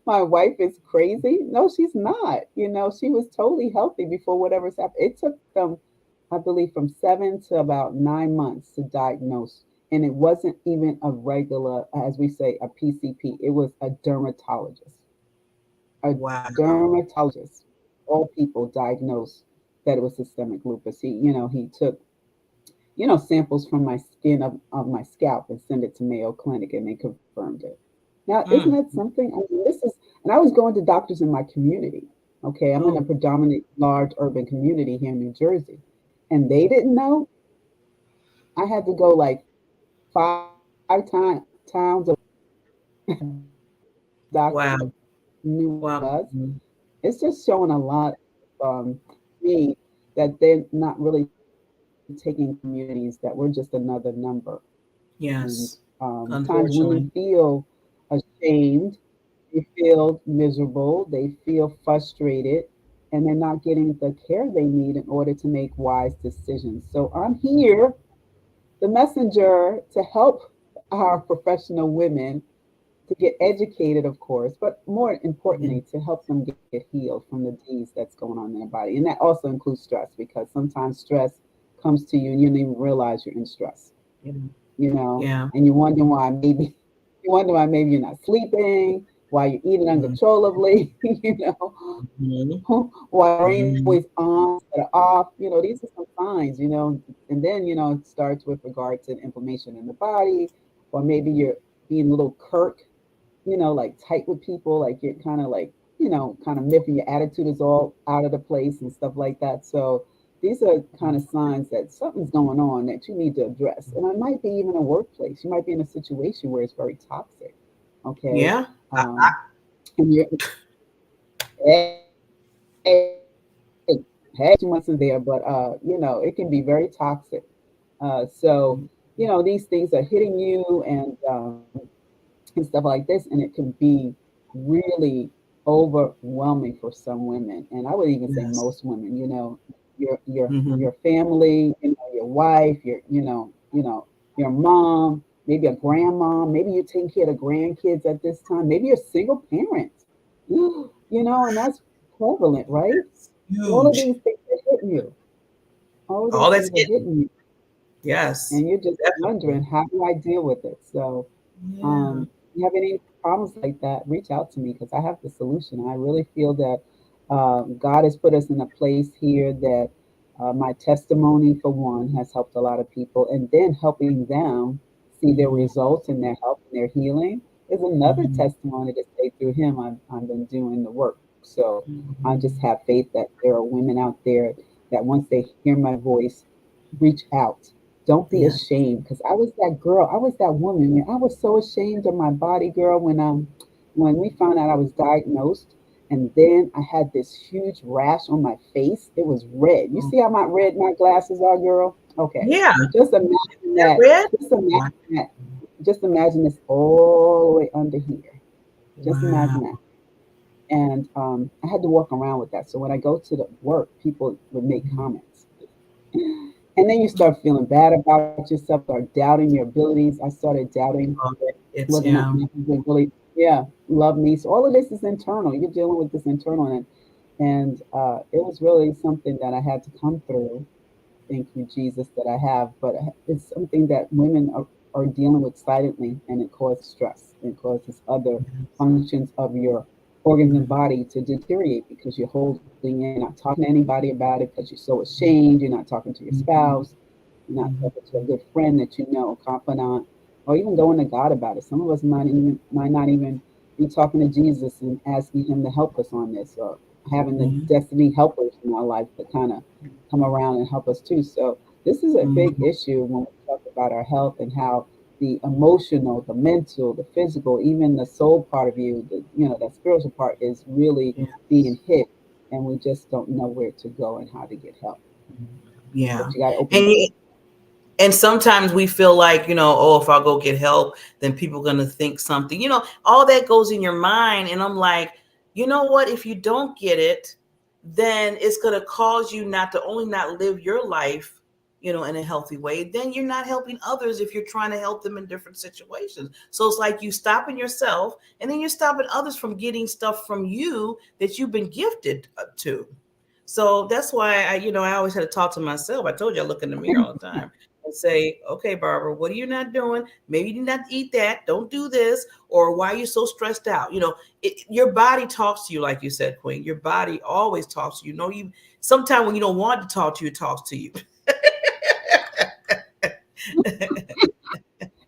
Speaker 3: wife is crazy? No, she's not. She was totally healthy before whatever's happened. It took them I believe, from 7 to about 9 months to diagnose. And it wasn't even a regular, as we say, a PCP. It was a dermatologist. A
Speaker 1: Wow.
Speaker 3: dermatologist, all people diagnosed that it was systemic lupus. He took, samples from my skin of my scalp and sent it to Mayo Clinic, and they confirmed it. Now, isn't
Speaker 1: Mm.
Speaker 3: that something? I mean, and I was going to doctors in my community. Okay, I'm in a
Speaker 1: Oh,
Speaker 3: predominant large urban community here in New Jersey, and they didn't know. I had to go like 5 towns doctor
Speaker 1: wow.
Speaker 3: knew what it
Speaker 1: Wow.
Speaker 3: was.
Speaker 1: Mhm.
Speaker 3: It's just showing a lot of me that they're not really taking communities, that we're just another number. And
Speaker 1: Yes.
Speaker 3: times women
Speaker 1: Unfortunately.
Speaker 3: feel ashamed, they feel miserable, they feel frustrated, and they're not getting the care they need in order to make wise decisions. So I'm here, the messenger, to help our professional women to get educated, of course, but more
Speaker 1: Yeah.
Speaker 3: importantly, to help them get healed from the disease that's going on in their body. And that also includes stress, because sometimes stress comes to you and you don't even realize you're in stress,
Speaker 1: Yeah. Yeah.
Speaker 3: and you wonder why maybe you're not sleeping, why you're eating
Speaker 1: Mhm.
Speaker 3: uncontrollably,
Speaker 1: Mhm.
Speaker 3: why your brain is
Speaker 1: Mhm.
Speaker 3: always on instead of off. These are some signs, and then, it starts with regard to inflammation in the body, or maybe you're being a little kirk, like tight with people, like you're kind of like, kind of miffing, your attitude is all out of the place and stuff like that. So these are kind of signs that something's going on that you need to address. And it might be even a workplace. You might be in a situation where it's very toxic. Okay.
Speaker 1: Yeah.
Speaker 3: Um, and you're, hey, hey, too much in there, but it can be very toxic. So, these things are hitting you, and stuff like this, and it can be really overwhelming for some women, and I would even say
Speaker 1: Yes.
Speaker 3: most women. Your
Speaker 1: Mhm.
Speaker 3: family, your wife, your mom, maybe a grandma, maybe you're taking care of the grandkids at this time, maybe you're a single parent, and that's prevalent, right? All of
Speaker 1: Huge.
Speaker 3: these things are hitting you. All of
Speaker 1: All
Speaker 3: these
Speaker 1: that's
Speaker 3: things are
Speaker 1: hidden.
Speaker 3: hitting you,
Speaker 1: Yes.
Speaker 3: and you're just wondering,
Speaker 1: Definitely.
Speaker 3: how do I deal with it? So,
Speaker 1: Yeah.
Speaker 3: you have any problems like that, reach out to me, because I have the solution. I really feel that God has put us in a place here that my testimony, for one, has helped a lot of people, and then helping them see their
Speaker 1: Mhm.
Speaker 3: results and their health and their healing is another
Speaker 1: Mhm.
Speaker 3: testimony to say through Him I've been doing the work. So I just
Speaker 1: Mhm.
Speaker 3: have faith that there are women out there that once they hear my voice, reach out. Don't be
Speaker 1: Yeah.
Speaker 3: ashamed, because I was that girl. I was that woman. Man, I was so ashamed of my body, girl. When we found out I was diagnosed, and then I had this huge rash on my face. It was red. You see how my red my glasses are, girl? Okay,
Speaker 1: Yeah.
Speaker 3: just imagine
Speaker 1: That
Speaker 3: that.
Speaker 1: red?
Speaker 3: Just imagine
Speaker 1: Wow.
Speaker 3: that. Just imagine this all the way under here. Just
Speaker 1: Wow.
Speaker 3: imagine that. And I had to walk around with that. So when I go to the work, people would make comments. And then you start feeling bad about yourself, start doubting your abilities. I started doubting
Speaker 1: Oh, it's
Speaker 3: whether or not
Speaker 1: yeah.
Speaker 3: my husband really, yeah, love me. So all of this is internal. You're dealing with this internal, and it was really something that I had to come through. Thank you, Jesus, that I have. But it's something that women are dealing with silently, and it causes stress. It causes other functions of your organs and
Speaker 1: Mhm.
Speaker 3: body to deteriorate, because you're holding in, you're not talking to anybody about it because you're so ashamed. You're not talking to your
Speaker 1: Mhm.
Speaker 3: spouse. You're not
Speaker 1: Mhm.
Speaker 3: talking to a good friend that you know, confidant, or even going to God about it. Some of us might not even be talking to Jesus and asking Him to help us on this, or having the
Speaker 1: Mhm.
Speaker 3: destiny helpers in our life to kind of come around and help us too. So this is a big
Speaker 1: Mhm.
Speaker 3: issue when we talk about our health, and how the emotional, the mental, the physical, even the soul part of you, that spiritual part is really
Speaker 1: Yes.
Speaker 3: being hit, and we just don't know where to go and how to get help.
Speaker 1: Yeah.
Speaker 3: But you got to open
Speaker 1: And
Speaker 3: doors.
Speaker 1: and sometimes we feel like, oh, if I go get help, then people are going to think something, all that goes in your mind. And I'm like, you know what? If you don't get it, then it's going to cause you not to only not live your life, in a healthy way, then you're not helping others if you're trying to help them in different situations. So it's like you stopping yourself, and then you're stopping others from getting stuff from you that you've been gifted to. So that's why I always had to talk to myself. I told you I look in the mirror all the time and say, okay, Barbara, what are you not doing? Maybe you did not eat that. Don't do this. Or why are you so stressed out? Your body talks to you, like you said, Queen. Your body always talks to you. Sometimes when you don't want to talk to you, it talks to you.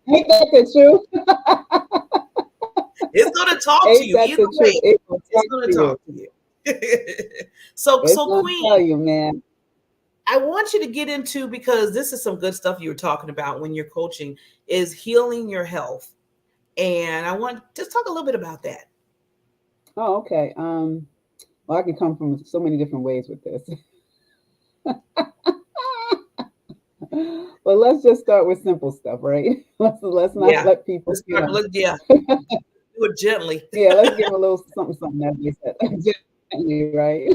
Speaker 3: Ain't that the truth?
Speaker 1: It's gonna talk to
Speaker 3: Ain't
Speaker 1: you
Speaker 3: that
Speaker 1: either
Speaker 3: the truth?
Speaker 1: way.
Speaker 3: It's gonna
Speaker 1: It's
Speaker 3: talk
Speaker 1: gonna
Speaker 3: to you.
Speaker 1: talk to you. so
Speaker 3: It's
Speaker 1: so
Speaker 3: gonna tell
Speaker 1: Queen,
Speaker 3: you, man.
Speaker 1: I want you to get into, because this is some good stuff you were talking about when you're coaching, is healing your health. And I want just talk a little bit about that.
Speaker 3: Oh, okay. Well, I can come from so many different ways with this. Well, let's just start with simple stuff, right? Let's not
Speaker 1: Yeah.
Speaker 3: let people,
Speaker 1: Let's start look yeah, do it gently.
Speaker 3: yeah, let's give them a little something, something as they said, gently, right?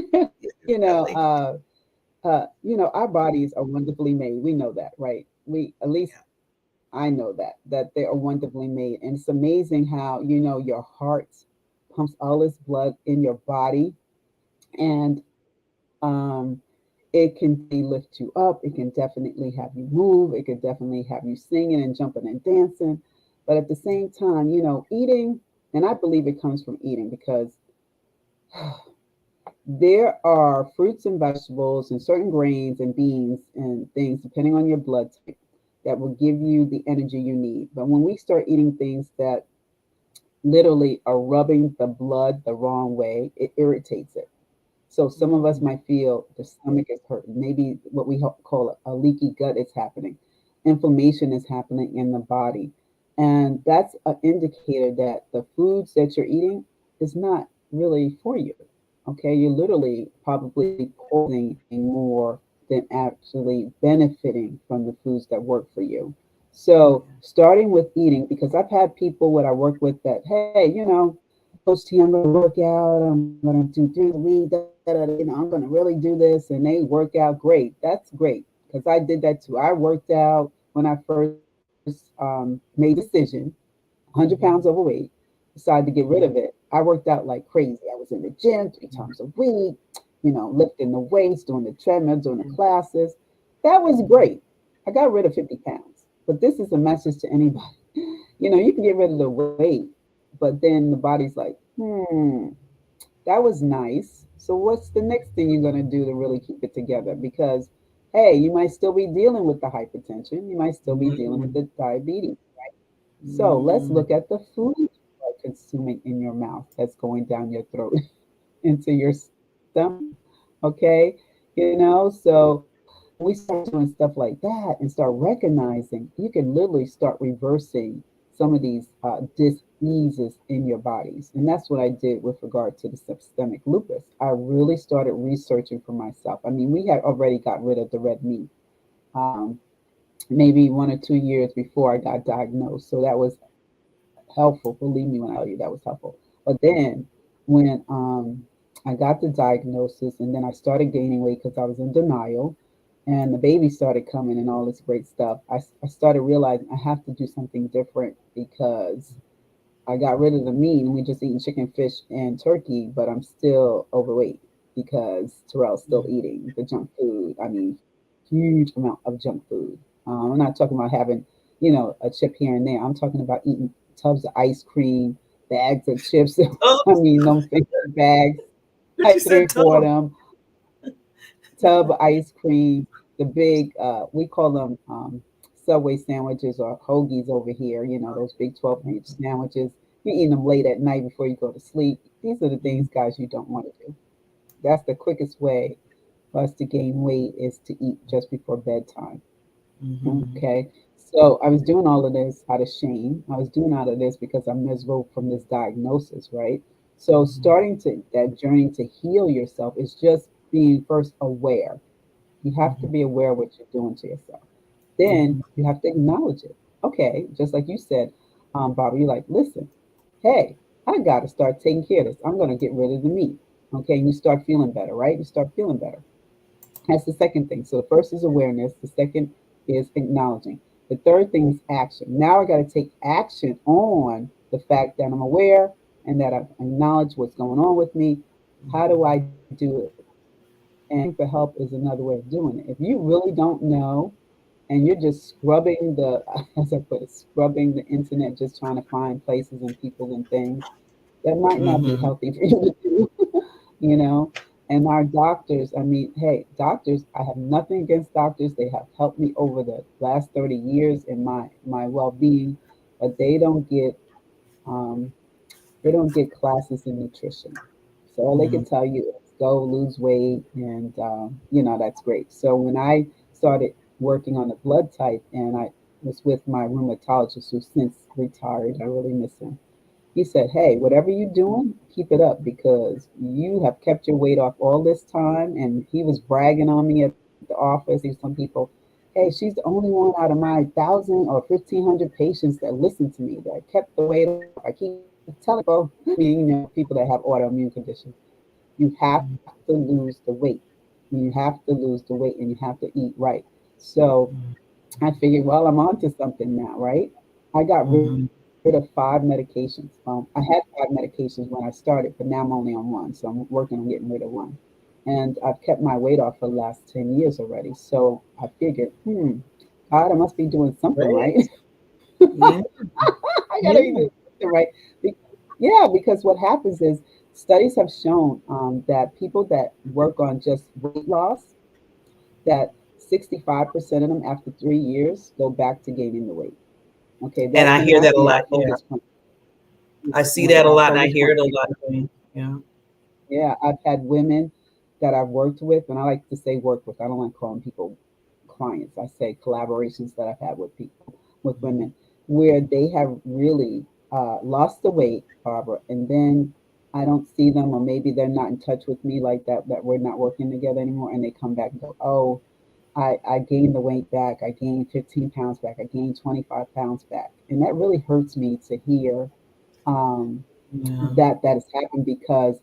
Speaker 3: you know,
Speaker 1: Gently.
Speaker 3: uh, our bodies are wonderfully made. We know that, right? We at least I know that they are wonderfully made, and it's amazing how your heart pumps all this blood in your body, and um, it can definitely lift you up. It can definitely have you move. It can definitely have you singing and jumping and dancing. But at the same time, eating, and I believe it comes from eating because there are fruits and vegetables and certain grains and beans and things, depending on your blood type, that will give you the energy you need. But when we start eating things that literally are rubbing the blood the wrong way, it irritates it. So some of us
Speaker 1: Mm,
Speaker 3: might feel the stomach is hurting. Maybe what we call a leaky gut is happening. Inflammation is happening in the body. And that's an indicator that the foods that you're eating is not really for you. Okay, you're literally probably poisoning more than actually benefiting from the foods that work for you. So starting with eating, because I've had people that I work with that, hey, Coach T, I'm going to work out. I'm going to do 3 a week. I'm going to really do this. And they work out great. That's great because I did that too. I worked out when I first made the decision, 100 pounds
Speaker 1: mhm,
Speaker 3: overweight, decided to get rid of it. I worked out like crazy. I was in the gym 3 times a week, lifting the weights, doing the treadmill, doing the classes. That was great. I got rid of 50 pounds. But this is a message to anybody. You can get rid of the weight, but then the body's like, that was nice. So what's the next thing you're going to do to really keep it together? Because, hey, you might still be dealing with the hypertension. You might still be dealing with
Speaker 1: mhm,
Speaker 3: the diabetes. So let's
Speaker 1: mhm.
Speaker 3: look at the food you are consuming in your mouth that's going down your throat into your stomach. Okay. So when we start doing stuff like that and start recognizing, you can literally start reversing some of these diseases in your bodies. And that's what I did with regard to the systemic lupus. I really started researching for myself. I mean, we had already got rid of the red meat. Um, Maybe 1 or 2 years before I got diagnosed. So that was helpful. Believe me when I tell you that was helpful. But then when I got the diagnosis and then I started gaining weight because I was in denial and the baby started coming and all this great stuff, I started realizing I have to do something different because I got rid of the meat and we just eating chicken, fish, and turkey, but I'm still overweight because Terrell's still eating the junk food. I mean, huge amount of junk food. I'm not talking about having, a chip here and there. I'm talking about eating tubs of ice cream, bags of chips. I
Speaker 1: Tubs?
Speaker 3: mean, them fancy bags,
Speaker 1: But you
Speaker 3: like three
Speaker 1: said
Speaker 3: or four of
Speaker 1: tubs.
Speaker 3: them, tub of ice cream, the big, we call them Subway sandwiches or hoagies over here, those big 12-inch sandwiches. You're eating them late at night before you go to sleep. These are the things, guys, you don't want to do. That's the quickest way for us to gain weight is to eat just before bedtime.
Speaker 1: Mhm,
Speaker 3: Okay. So I was doing all of this out of shame. I was doing all of this because I'm miserable from this diagnosis, right? So
Speaker 1: mhm,
Speaker 3: starting to that journey to heal yourself is just being first aware. You have to
Speaker 1: mhm,
Speaker 3: be aware of what you're doing to yourself. Then
Speaker 1: mhm,
Speaker 3: you have to acknowledge it. Okay, just like you said, Bobby, you're like, listen, hey, I got to start taking care of this. I'm going to get rid of the meat. Okay, and you start feeling better, right? You start feeling better. That's the second thing. So the first is awareness. The second is acknowledging. The third thing is action. Now I got to take action on the fact that I'm aware and that I acknowledge what's going on with me. How do I do it? And for help is another way of doing it. If you really don't know and you're just scrubbing the, as I put it, scrubbing the internet, just trying to find places and people and things, that might not be
Speaker 1: Mm-hmm.
Speaker 3: healthy for you to do, you know. And our doctors, I mean, hey, doctors, I have nothing against doctors. They have helped me over the last 30 years in my well-being, but um, they don't get classes in nutrition. So all they can tell you is go lose weight, and that's great. So when I started working on the blood type, and I was with my rheumatologist who's since retired, I really miss him. He said, "Hey, whatever you're doing, keep it up because you have kept your weight off all this time." And he was bragging on me at the office. He was some people, "Hey, she's the only one out of my 1,000 or 1,500 patients that listened to me that kept the weight off. I keep telling people, meaning people that have autoimmune conditions, you have to lose the weight. You have to lose the weight, and you have to eat right." So I figured, well, I'm onto something now, right? I got rid of 5 medications. I had 5 medications when I started, but now I'm only on one. So I'm working on getting rid of one. And I've kept my weight off for the last 10 years already. So I figured, God, I must be doing something right.
Speaker 1: Great. Yeah.
Speaker 3: I gotta be
Speaker 1: Yeah.
Speaker 3: doing something right. Yeah, because what happens is studies have shown that people that work on just weight loss, that 65% of them after 3 years go back to gaining the weight. Okay,
Speaker 1: And I
Speaker 3: and
Speaker 1: hear
Speaker 3: that's
Speaker 1: that a
Speaker 3: the
Speaker 1: lot. Yeah.
Speaker 3: focus point.
Speaker 1: I see
Speaker 3: Right,
Speaker 1: that a
Speaker 3: our
Speaker 1: lot and I
Speaker 3: focus
Speaker 1: hear
Speaker 3: point.
Speaker 1: it a lot. Queen. Yeah.
Speaker 3: Yeah, I've had women that I've worked with, and I like to say work with. I don't like calling people clients. I say collaborations that I've had with people, with women, where they have really lost the weight, Barbara, and then I don't see them, or maybe they're not in touch with me like that, that we're not working together anymore, and they come back and go, "Oh, I gained the weight back. I gained 15 pounds back. I gained 25 pounds back." And that really hurts me to hear um,
Speaker 1: Yeah.
Speaker 3: that has happened, because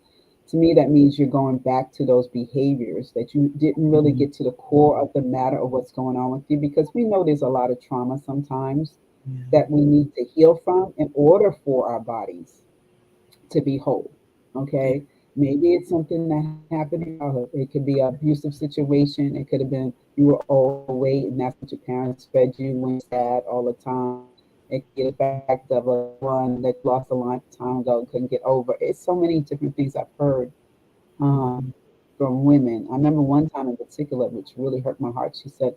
Speaker 3: to me that means you're going back to those behaviors that you didn't really
Speaker 1: Mhm.
Speaker 3: get to the core of the matter of what's going on with you, because we know there's a lot of trauma sometimes
Speaker 1: Yeah.
Speaker 3: that we need to heal from in order for our bodies to be whole.
Speaker 1: Yeah.
Speaker 3: Okay. Maybe it's something that happened in childhood. It could be an abusive situation. It could have been you were overweight and that's what your parents fed you when you were sad all the time. It could be the fact of a loved one that you lost a long time ago and couldn't get over. It's so many different things I've heard from women. I remember one time in particular, which really hurt my heart. She said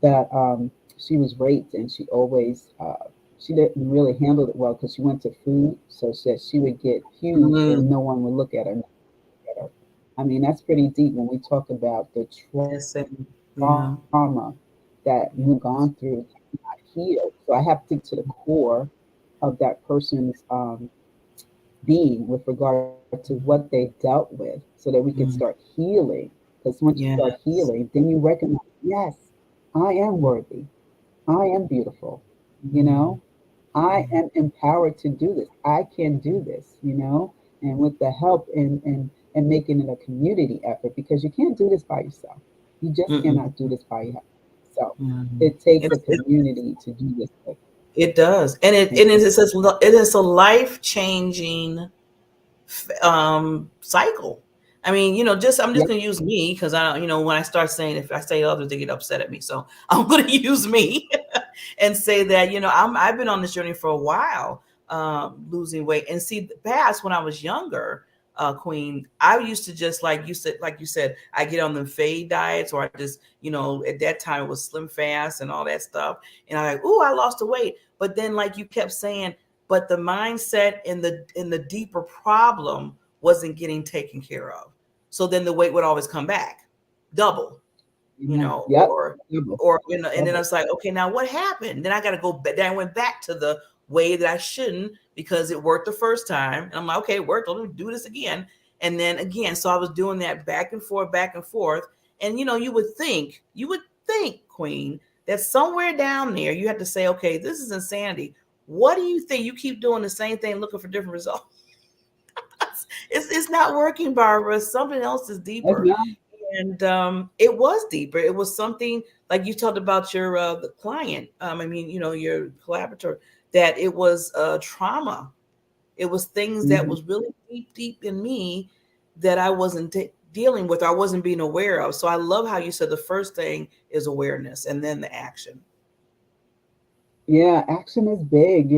Speaker 3: that she was raped, and she didn't really handle it well because she went to food, so she would get huge
Speaker 1: Mm.
Speaker 3: and no one would look at her. I mean, that's pretty deep when we talk about the
Speaker 1: Yes. And,
Speaker 3: trauma
Speaker 1: yeah.
Speaker 3: that women gone through not healed. So I have to dig to the core of that person's being with regard to what they dealt with so that we can start
Speaker 1: Mm.
Speaker 3: healing. Because once you start
Speaker 1: Yes.
Speaker 3: healing, then you recognize, yes, I am worthy. I am beautiful. You
Speaker 1: Mm.
Speaker 3: know, I am empowered to do this. I can do this. And with the help and making it a community effort, because you can't do this by yourself. You just
Speaker 1: Mm-mm.
Speaker 3: cannot do this by yourself.
Speaker 1: Mm.
Speaker 3: It takes a
Speaker 1: It's,
Speaker 3: community to do this thing.
Speaker 1: it does, and
Speaker 3: It takes
Speaker 1: it is a life changing cycle. I mean, just I'm just
Speaker 3: Yep.
Speaker 1: going to use me because when I start saying, if I say others, they get upset at me. So I'm going to use me and say that I've been on this journey for a while, losing weight. And see, the past when I was younger, Queen, I used to just like you said, I get on the fade diets, or I just at that time it was Slim Fast and all that stuff, and I like, oh, I lost the weight. But then, like you kept saying, but the mindset in the deeper problem wasn't getting taken care of. So then the weight would always come back, double,
Speaker 3: Amen. Yep.
Speaker 1: or
Speaker 3: Double.
Speaker 1: and then I
Speaker 3: Double.
Speaker 1: was like, okay, now what happened? Then I got to go back. Then I went back to the way that I shouldn't because it worked the first time, and I'm like, okay, it worked. Let me do this again, and then again. So I was doing that back and forth, and you would think, Queen, that somewhere down there you have to say, okay, this is insanity. What do you think? You keep doing the same thing, looking for different results. It's not working, Barbara. Something else is
Speaker 3: That's
Speaker 1: deeper.
Speaker 3: not.
Speaker 1: And it was deeper. It was something like you talked about your the client. I mean, your collaborator. That it was trauma. It was things that
Speaker 3: Hmm.
Speaker 1: was really deep, deep in me that I wasn't dealing with or I wasn't being aware of. So I love how you said the first thing is awareness and then the action.
Speaker 3: Yeah, action is big.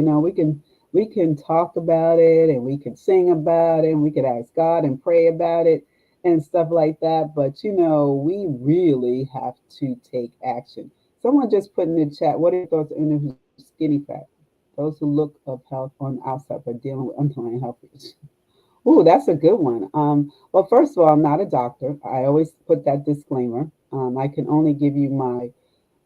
Speaker 3: We can talk about it and we can sing about it and we could ask God and pray about it and stuff like that. But we really have to take action. Someone just put in the chat, what are your thoughts on who's skinny fat? Those who look of health on the outside but dealing with underlying health issues. Ooh, that's a good one. Well, first of all, I'm not a doctor. I always put that disclaimer. I can only give you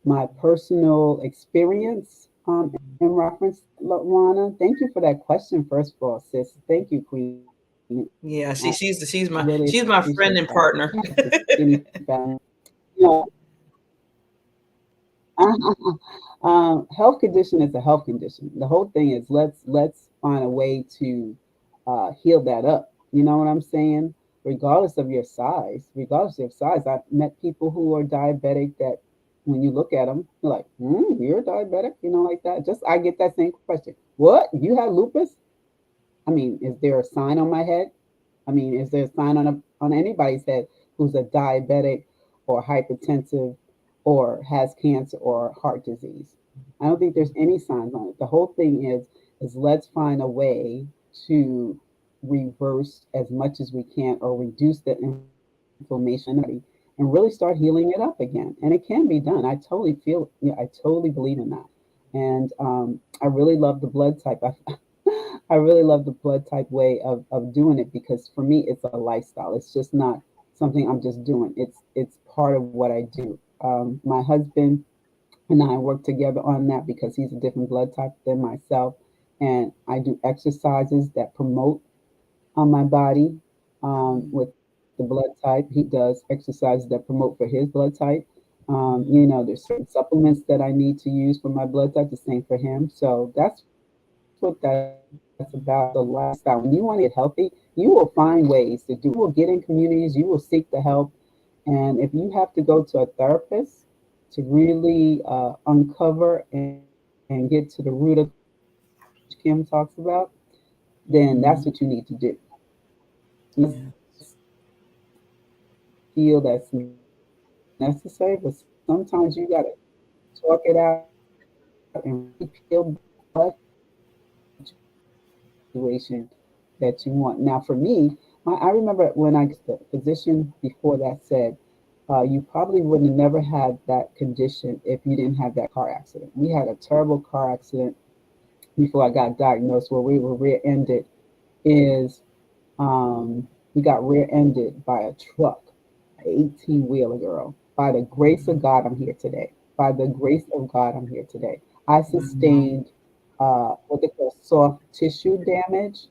Speaker 3: my personal experience in reference to that, Lwana. Thank you for that question, first of all, sis. Thank you, Queen. I
Speaker 1: Yeah,
Speaker 3: really appreciate
Speaker 1: she's
Speaker 3: that.
Speaker 1: my
Speaker 3: Yeah,
Speaker 1: friend and
Speaker 3: the
Speaker 1: partner.
Speaker 3: skinny fat. You know, health condition is a health condition. The whole thing is let's find a way to heal that up. You know what I'm saying? Regardless of your size, I've met people who are diabetic that when you look at them, you're like, you're diabetic, like that. Just I get that same question. What? You have lupus? I mean, is there a sign on my head? I mean, is there a sign on anybody's head who's a diabetic or hypertensive or has cancer or heart disease? I don't think there's any signs on it. The whole thing is let's find a way to reverse as much as we can or reduce the inflammation in the body and really start healing it up again. And it can be done. I totally feel, yeah, I totally believe in that. And I really love the blood type. I really love the blood type way of doing it because for me it's a lifestyle. It's just not something I'm just doing. It's part of what I do. My husband and I work together on that because he's a different blood type than myself, and I do exercises that promote on my body with the blood type. He does exercises that promote for his blood type. There's certain supplements that I need to use for my blood type. The same for him. So that's what that's about. It's a lifestyle. When you want to get healthy, you will find ways to do it. You will get in communities. You will seek the help. And if you have to go to a therapist to really uncover and get to the root of the issue, which Kim talks about, then that's what you need to do. Sometimes feel that's necessary, but sometimes you got to talk it out and really peel back the layers to get to the situation that you want. Now, for me, I remember when I the physician before that said, you probably would have never had that condition if you didn't have that car accident. We had a terrible car accident before I got diagnosed where we were rear-ended. Is We got rear-ended by a truck, an 18-wheeler, girl. By the grace of God, I'm here today. By the grace of God, I'm here today. I sustained what they call soft tissue damage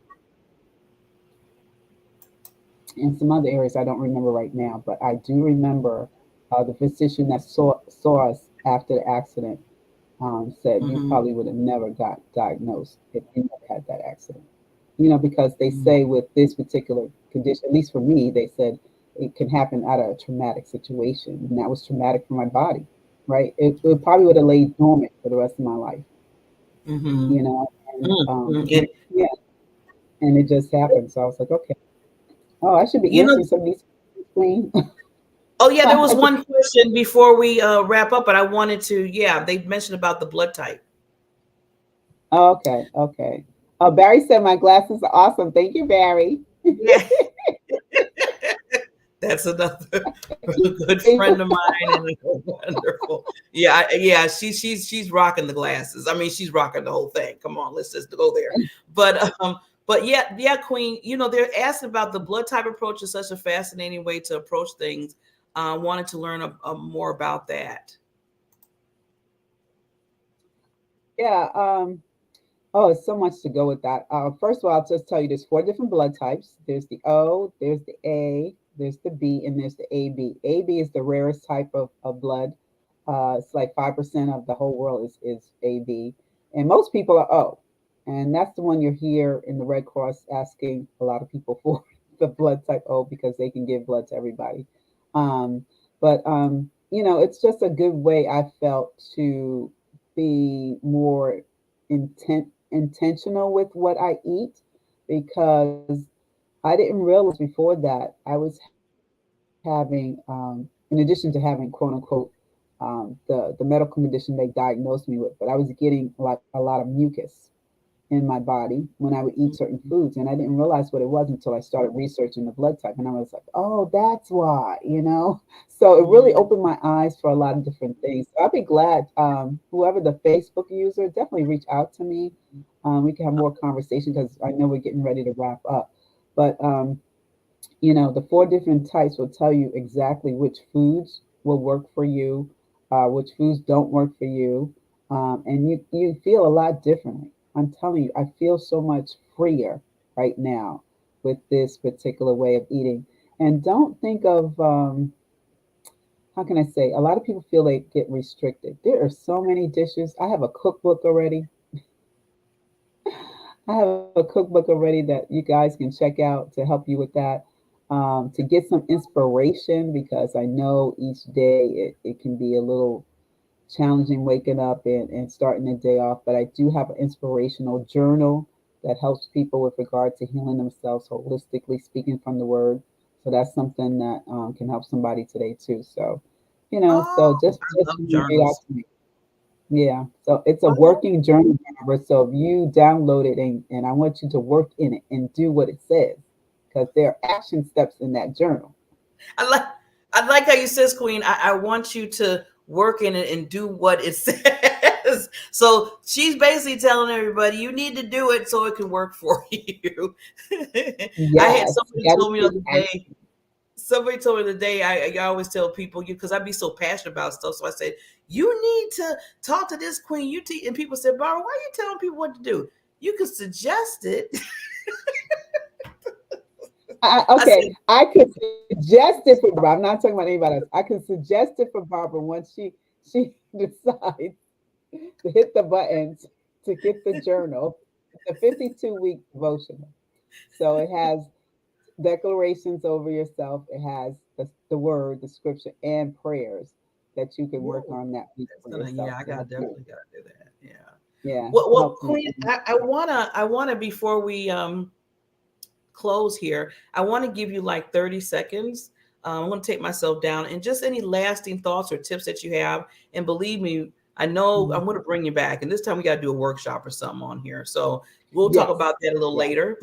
Speaker 3: in some other areas I don't remember right now, but I do remember the physician that saw us after the accident said you
Speaker 1: Mm-hmm.
Speaker 3: probably would have never got diagnosed if you never had that accident. Because they
Speaker 1: Mm-hmm.
Speaker 3: say with this particular condition, at least for me, they said it can happen out of a traumatic situation, and that was traumatic for my body, right? It probably would have laid dormant for the rest of my life,
Speaker 1: Mm-hmm.
Speaker 3: and
Speaker 1: And
Speaker 3: yeah, and it just happened. So I was like, okay, oh, I should be
Speaker 1: you know,
Speaker 3: answering some of these questions, Queen.
Speaker 1: oh yeah, there was
Speaker 3: I should.
Speaker 1: one question before we wrap up, but I wanted to, yeah, they mentioned about the blood type.
Speaker 3: Okay, okay. Barry said my glasses are awesome. Thank you, Barry.
Speaker 1: Yeah, that's another good friend of mine and wonderful. Yeah, yeah, she's rocking the glasses. I mean, she's rocking the whole thing. Come on, let's just go there. But yeah, yeah, Queen. They're asking about the blood type approach is such a fascinating way to approach things. Wanted to learn more about that.
Speaker 3: Yeah. Oh, it's so much to go with that. First of all, I'll just tell you there's four different blood types. There's the O, there's the A, there's the B, and there's the AB. AB is the rarest type of blood. It's like 5% of the whole world is AB. And most people are O. And that's the one you're here in the Red Cross asking a lot of people for the blood type O because they can give blood to everybody. But it's just a good way I felt to be more intentional with what I eat because I didn't realize before that I was having having, in addition to having quote unquote the medical condition they diagnosed me with, but I was getting like a lot of mucus in my body when I would eat certain foods. And I didn't realize what it was until I started researching the blood type. And I was like, oh, that's why, you know? So it really
Speaker 1: Mhm.
Speaker 3: opened my eyes for a lot of different things. So I'd be glad, whoever the Facebook user, definitely reach out to me. We can have more conversation because I know we're getting ready to wrap up. But the four different types will tell you exactly which foods will work for you, which foods don't work for you, and you feel a lot differently. I'm telling you, I feel so much freer right now with this particular way of eating. And don't think of, how can I say, a lot of people feel they get restricted. There are so many dishes. I have a cookbook already. I have a cookbook already that you guys can check out to help you with that. To get some inspiration, because I know each day it can be a little challenging waking up and starting the day off. But I do have an inspirational journal that helps people with regard to healing themselves holistically, speaking from the word. So that's something that can help somebody today too. So, so
Speaker 1: Oh,
Speaker 3: just
Speaker 1: I
Speaker 3: just
Speaker 1: love
Speaker 3: read out
Speaker 1: journals.
Speaker 3: to me. Yeah, so it's a
Speaker 1: Oh,
Speaker 3: working journal, Barbara. So if you download it and I want you to work in it and do what it says, because there are action steps in that journal.
Speaker 1: I like I like how you says, Queen. I want you to work in it and do what it says. So she's basically telling everybody you need to do it so it can work for you. I had
Speaker 3: Yes, you
Speaker 1: somebody
Speaker 3: got to
Speaker 1: told me the
Speaker 3: take
Speaker 1: other day.
Speaker 3: action.
Speaker 1: Somebody told me the other day. I always tell people you because I be so passionate about stuff. So I said you need to talk to this queen. And people said, Barbara, why are you telling people what to do? You can suggest it. I
Speaker 3: Okay,
Speaker 1: said,
Speaker 3: I could suggest it for Barbara. I'm not talking about anybody else. I can suggest it for Barbara once she decides to hit the buttons to get the journal. It's a 52-week devotional. So it has declarations over yourself. It has the word, the scripture, and prayers that you can work
Speaker 1: whoa,
Speaker 3: on that week
Speaker 1: that's
Speaker 3: for
Speaker 1: gonna
Speaker 3: yourself
Speaker 1: I
Speaker 3: to
Speaker 1: gotta
Speaker 3: help you.
Speaker 1: definitely gotta do that. Yeah.
Speaker 3: Yeah,
Speaker 1: Well,
Speaker 3: help you.
Speaker 1: Queen, I wanna before we close here, I want to give you like 30 seconds. I'm going to take myself down and just any lasting thoughts or tips that you have. And believe me, I know I'm
Speaker 3: Mhm.
Speaker 1: going to bring you back. And this time we got to do a workshop or something on here. So we'll talk
Speaker 3: Yes.
Speaker 1: about that a little
Speaker 3: Yes.
Speaker 1: later.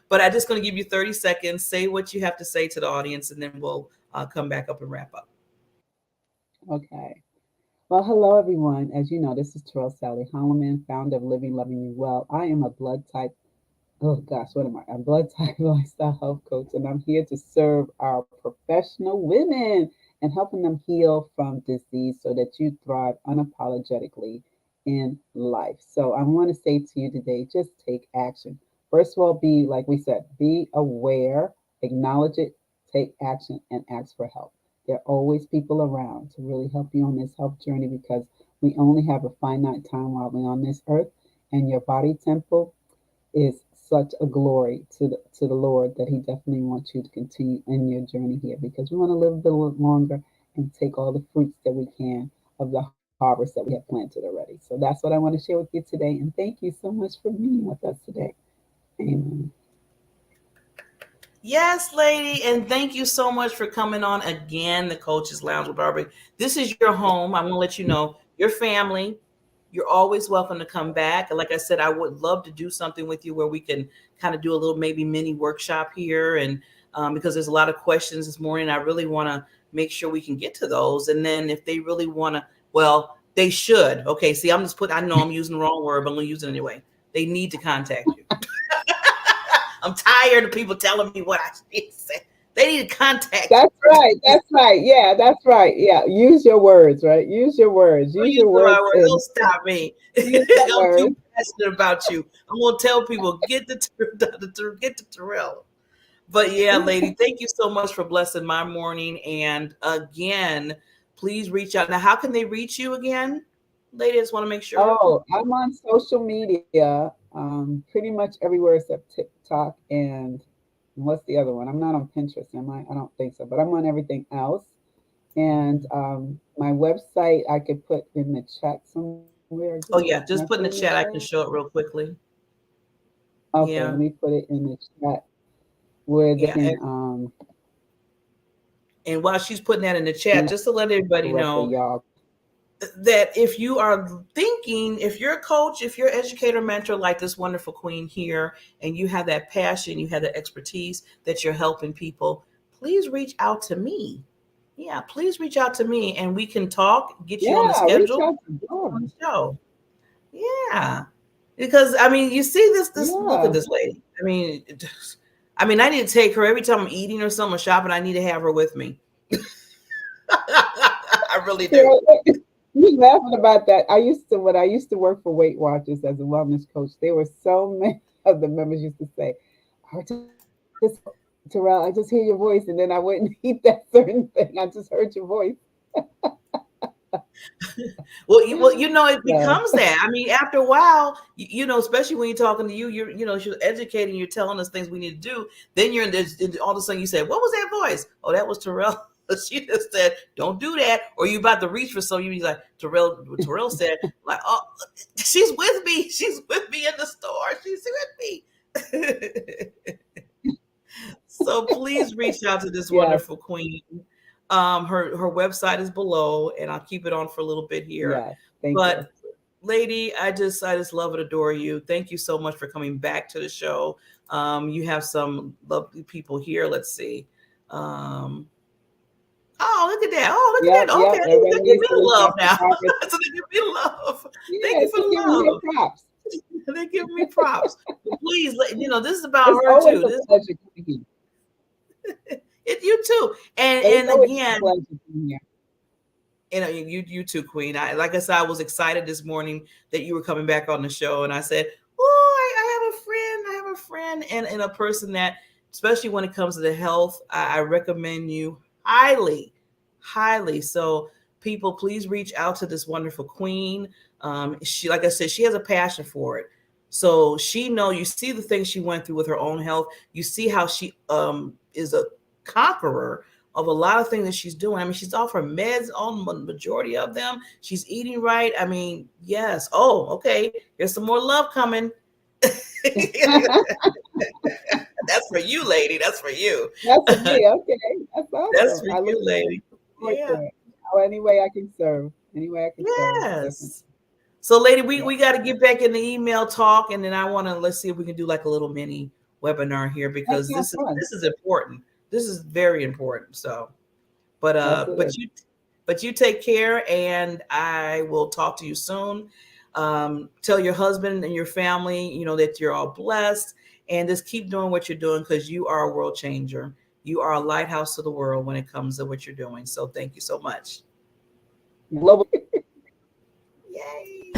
Speaker 1: But I'm just going to give you 30 seconds. Say what you have to say to the audience, and then we'll come back up and wrap up.
Speaker 3: Okay. Well, hello everyone. As you know, this is Terrell Salley, Holliman, founder of Living Loving You Well. I am a blood type, oh gosh, what am I? A blood type lifestyle health coach, and I'm here to serve our professional women and helping them heal from disease so that you thrive unapologetically in life. So I want to say to you today, just take action. First of all, be, like we said, be aware, acknowledge it, take action, and ask for help. There are always people around to really help you on this health journey because we only have a finite time while we're on this earth, and your body temple is such a glory to the Lord that He definitely wants you to continue in your journey here because we want to live a little longer and take all the fruits that we can of the harvest that we have planted already. So that's what I want to share with you today. And thank you so much for being with us today. Amen.
Speaker 1: Yes, lady. And thank you so much for coming on again, the Coaches Lounge with Barbie. This is your home. I want to let you know your family. You're always welcome to come back. And like I said, I would love to do something with you where we can kind of do a little maybe mini workshop here. And because there's a lot of questions this morning, I really want to make sure we can get to those. And then if they really want to, well, they should. Okay. See, I know I'm using the wrong word, but I'm going to use it anyway. They need to contact you. I'm tired of people telling me what I need to say. They need to contact
Speaker 3: That's
Speaker 1: you.
Speaker 3: right. That's right. Yeah, that's right. Yeah. Use your words, right? Use your words.
Speaker 1: Don't
Speaker 3: Use
Speaker 1: use
Speaker 3: your
Speaker 1: the right
Speaker 3: words
Speaker 1: word.
Speaker 3: and
Speaker 1: Don't stop me.
Speaker 3: use that
Speaker 1: I'm too
Speaker 3: word.
Speaker 1: passionate about you. I'm gonna tell people get the Terrell. But yeah, lady, thank you so much for blessing my morning. And again, please reach out. Now, how can they reach you again, lady? I just want to make sure.
Speaker 3: Oh, I'm on social media, pretty much everywhere except TikTok and what's the other one? I'm not on Pinterest, am I? I don't think so, but I'm on everything else. And my website I could put in the chat somewhere again.
Speaker 1: Oh
Speaker 3: Can I
Speaker 1: yeah,
Speaker 3: put it
Speaker 1: just
Speaker 3: in
Speaker 1: put in
Speaker 3: the
Speaker 1: the chat.
Speaker 3: chat?
Speaker 1: I can show it real quickly.
Speaker 3: Okay, let
Speaker 1: Yeah,
Speaker 3: me put it in the chat where they
Speaker 1: yeah.
Speaker 3: can
Speaker 1: And while she's putting that in the chat, just to let everybody
Speaker 3: correctly,
Speaker 1: know
Speaker 3: y'all.
Speaker 1: that if you are thinking, if you're a coach, if you're an educator, mentor like this wonderful queen here, and you have that passion, you have that expertise that you're helping people, please reach out to me. Yeah, please reach out to me and we can talk, get you on the
Speaker 3: Yeah, reach
Speaker 1: schedule
Speaker 3: out to
Speaker 1: on
Speaker 3: them.
Speaker 1: the show. Yeah. Because I mean, you see this look at
Speaker 3: Yeah.
Speaker 1: this lady. I need to take her every time I'm eating or something, or shopping, I need to have her with me. I really do.
Speaker 3: Terrell, you laughing about that. When I used to work for Weight Watchers as a wellness coach, there were so many of the members used to say, "I just Terrell, I just hear your voice," and then I wouldn't eat that certain thing. I just heard your voice.
Speaker 1: Well, it
Speaker 3: So
Speaker 1: becomes that. I mean, after a while, especially when you're talking to you, you're educating, you're telling us things we need to do. Then you're in this, and all of a sudden you say, "What was that voice?" Oh, that was Terrell. She just said, "Don't do that," or you about to reach for something. You be like, Terrell. Terrell said, "Like, oh, she's with me. She's with me in the store. She's with me." So please reach out to this
Speaker 3: yes,
Speaker 1: wonderful queen. Her website is below, and I'll keep it on for a little bit here.
Speaker 3: yes. Thank you.
Speaker 1: But lady, I just love and adore you. Thank you so much for coming back to the show. You have some lovely people here. Let's see. Um, oh, look at that. Oh, look at
Speaker 3: Yep,
Speaker 1: that.
Speaker 3: yep.
Speaker 1: Okay,
Speaker 3: Everybody
Speaker 1: they give
Speaker 3: needs
Speaker 1: me
Speaker 3: to
Speaker 1: the
Speaker 3: reach
Speaker 1: love
Speaker 3: out to
Speaker 1: now.
Speaker 3: Barbara.
Speaker 1: So they give me the love. Thank
Speaker 3: Yeah,
Speaker 1: you for
Speaker 3: she's
Speaker 1: the
Speaker 3: giving you
Speaker 1: love.
Speaker 3: her props.
Speaker 1: They give me props. But please, this is about
Speaker 3: It's
Speaker 1: her
Speaker 3: always
Speaker 1: too.
Speaker 3: a pleasure coming here.
Speaker 1: It's you too. And
Speaker 3: But it's
Speaker 1: and
Speaker 3: always a
Speaker 1: again,
Speaker 3: pleasure being here.
Speaker 1: you too, Queen. Like I said, I was excited this morning that you were coming back on the show, and I said, "Oh, I have a friend. I have a friend, and a person that, especially when it comes to the health, I recommend you highly, highly." So, people, please reach out to this wonderful Queen. She, like I said, she has a passion for it. So you see the things she went through with her own health. You see how she is a conqueror of a lot of things that she's doing. I mean, she's off her meds on the majority of them. She's eating right. I mean, yes. Oh, okay. There's some more love coming. That's for you, lady. That's for you.
Speaker 3: That's for me. Okay. That's
Speaker 1: That's
Speaker 3: awesome.
Speaker 1: for
Speaker 3: I look
Speaker 1: you, lady.
Speaker 3: forward to
Speaker 1: Yeah.
Speaker 3: it. Oh, any way I can serve. Any way I can serve. Definitely.
Speaker 1: Yes. So, lady, we,
Speaker 3: Yeah.
Speaker 1: we got to get back in the email talk, and then let's see if we can do like a little mini webinar here
Speaker 3: That
Speaker 1: because
Speaker 3: sounds
Speaker 1: this is
Speaker 3: fun.
Speaker 1: this is important. This is very important. So, but
Speaker 3: Yes,
Speaker 1: uh,
Speaker 3: it
Speaker 1: but
Speaker 3: is.
Speaker 1: you take care, and I will talk to you soon. Tell your husband and your family, that you're all blessed, and just keep doing what you're doing because you are a world changer. You are a lighthouse to the world when it comes to what you're doing. So thank you so much.
Speaker 3: Global.
Speaker 1: Yay.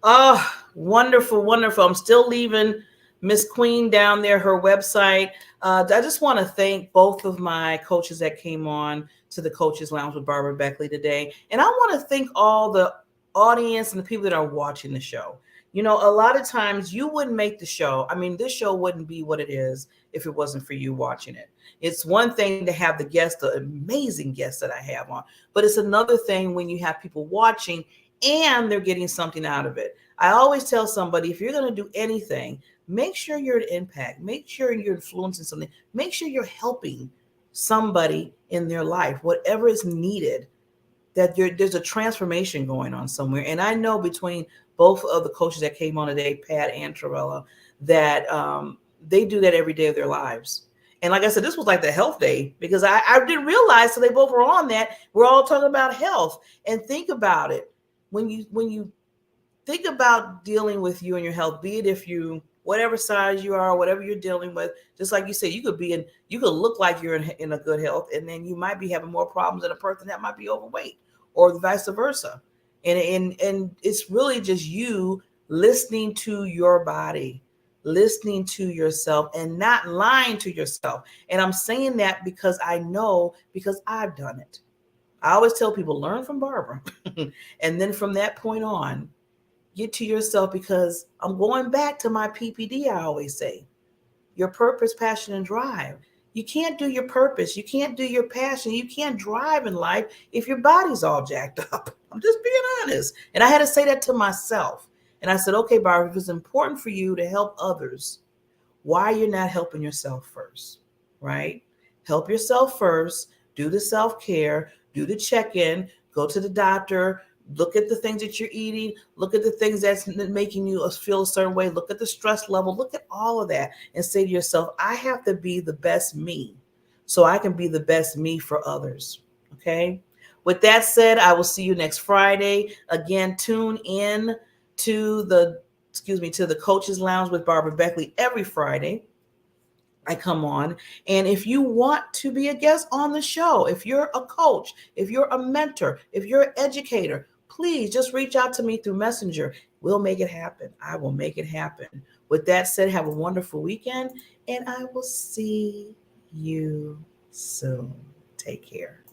Speaker 1: Oh, wonderful, wonderful. I'm still leaving Miss Queen down there, her website. I just want to thank both of my coaches that came on to the Coaches Lounge with Barbara Beckley today. And I want to thank all the audience and the people that are watching the show. A lot of times you wouldn't make the show. I mean, this show wouldn't be what it is if it wasn't for you watching it. It's one thing to have the guests, the amazing guests that I have on, but it's another thing when you have people watching and they're getting something out of it. I always tell somebody if you're going to do anything, make sure you're an impact, make sure you're influencing something, make sure you're helping somebody in their life, whatever is needed, that there's a transformation going on somewhere. And I know between both of the coaches that came on today, Pat and Terrell, that they do that every day of their lives. And like I said, this was like the health day because I didn't realize so they both were on that. We're all talking about health. And think about it. When you think about dealing with you and your health, be it if you whatever size you are, whatever you're dealing with, just like you said, you could look like you're in a good health, and then you might be having more problems than a person that might be overweight, or vice versa. And it's really just you listening to your body, listening to yourself, and not lying to yourself. And I'm saying that because I know, because I've done it. I always tell people, learn from Barbara. And then from that point on, get to yourself, because I'm going back to my PPD. I always say your purpose, passion, and drive. You can't do your purpose. You can't do your passion. You can't drive in life if your body's all jacked up. I'm just being honest. And I had to say that to myself. And I said, okay, Barbara, if it's important for you to help others, why you're not helping yourself first, right? Help yourself first, do the self-care, do the check-in, go to the doctor, look at the things that you're eating, look at the things that's making you feel a certain way, look at the stress level, look at all of that and say to yourself, I have to be the best me so I can be the best me for others, okay? With that said, I will see you next Friday. Again, tune in to the Coaches Lounge with Barbara Beckley every Friday. I come on. And if you want to be a guest on the show, if you're a coach, if you're a mentor, if you're an educator, please just reach out to me through Messenger. We'll make it happen. I will make it happen. With that said, have a wonderful weekend, and I will see you soon. Take care.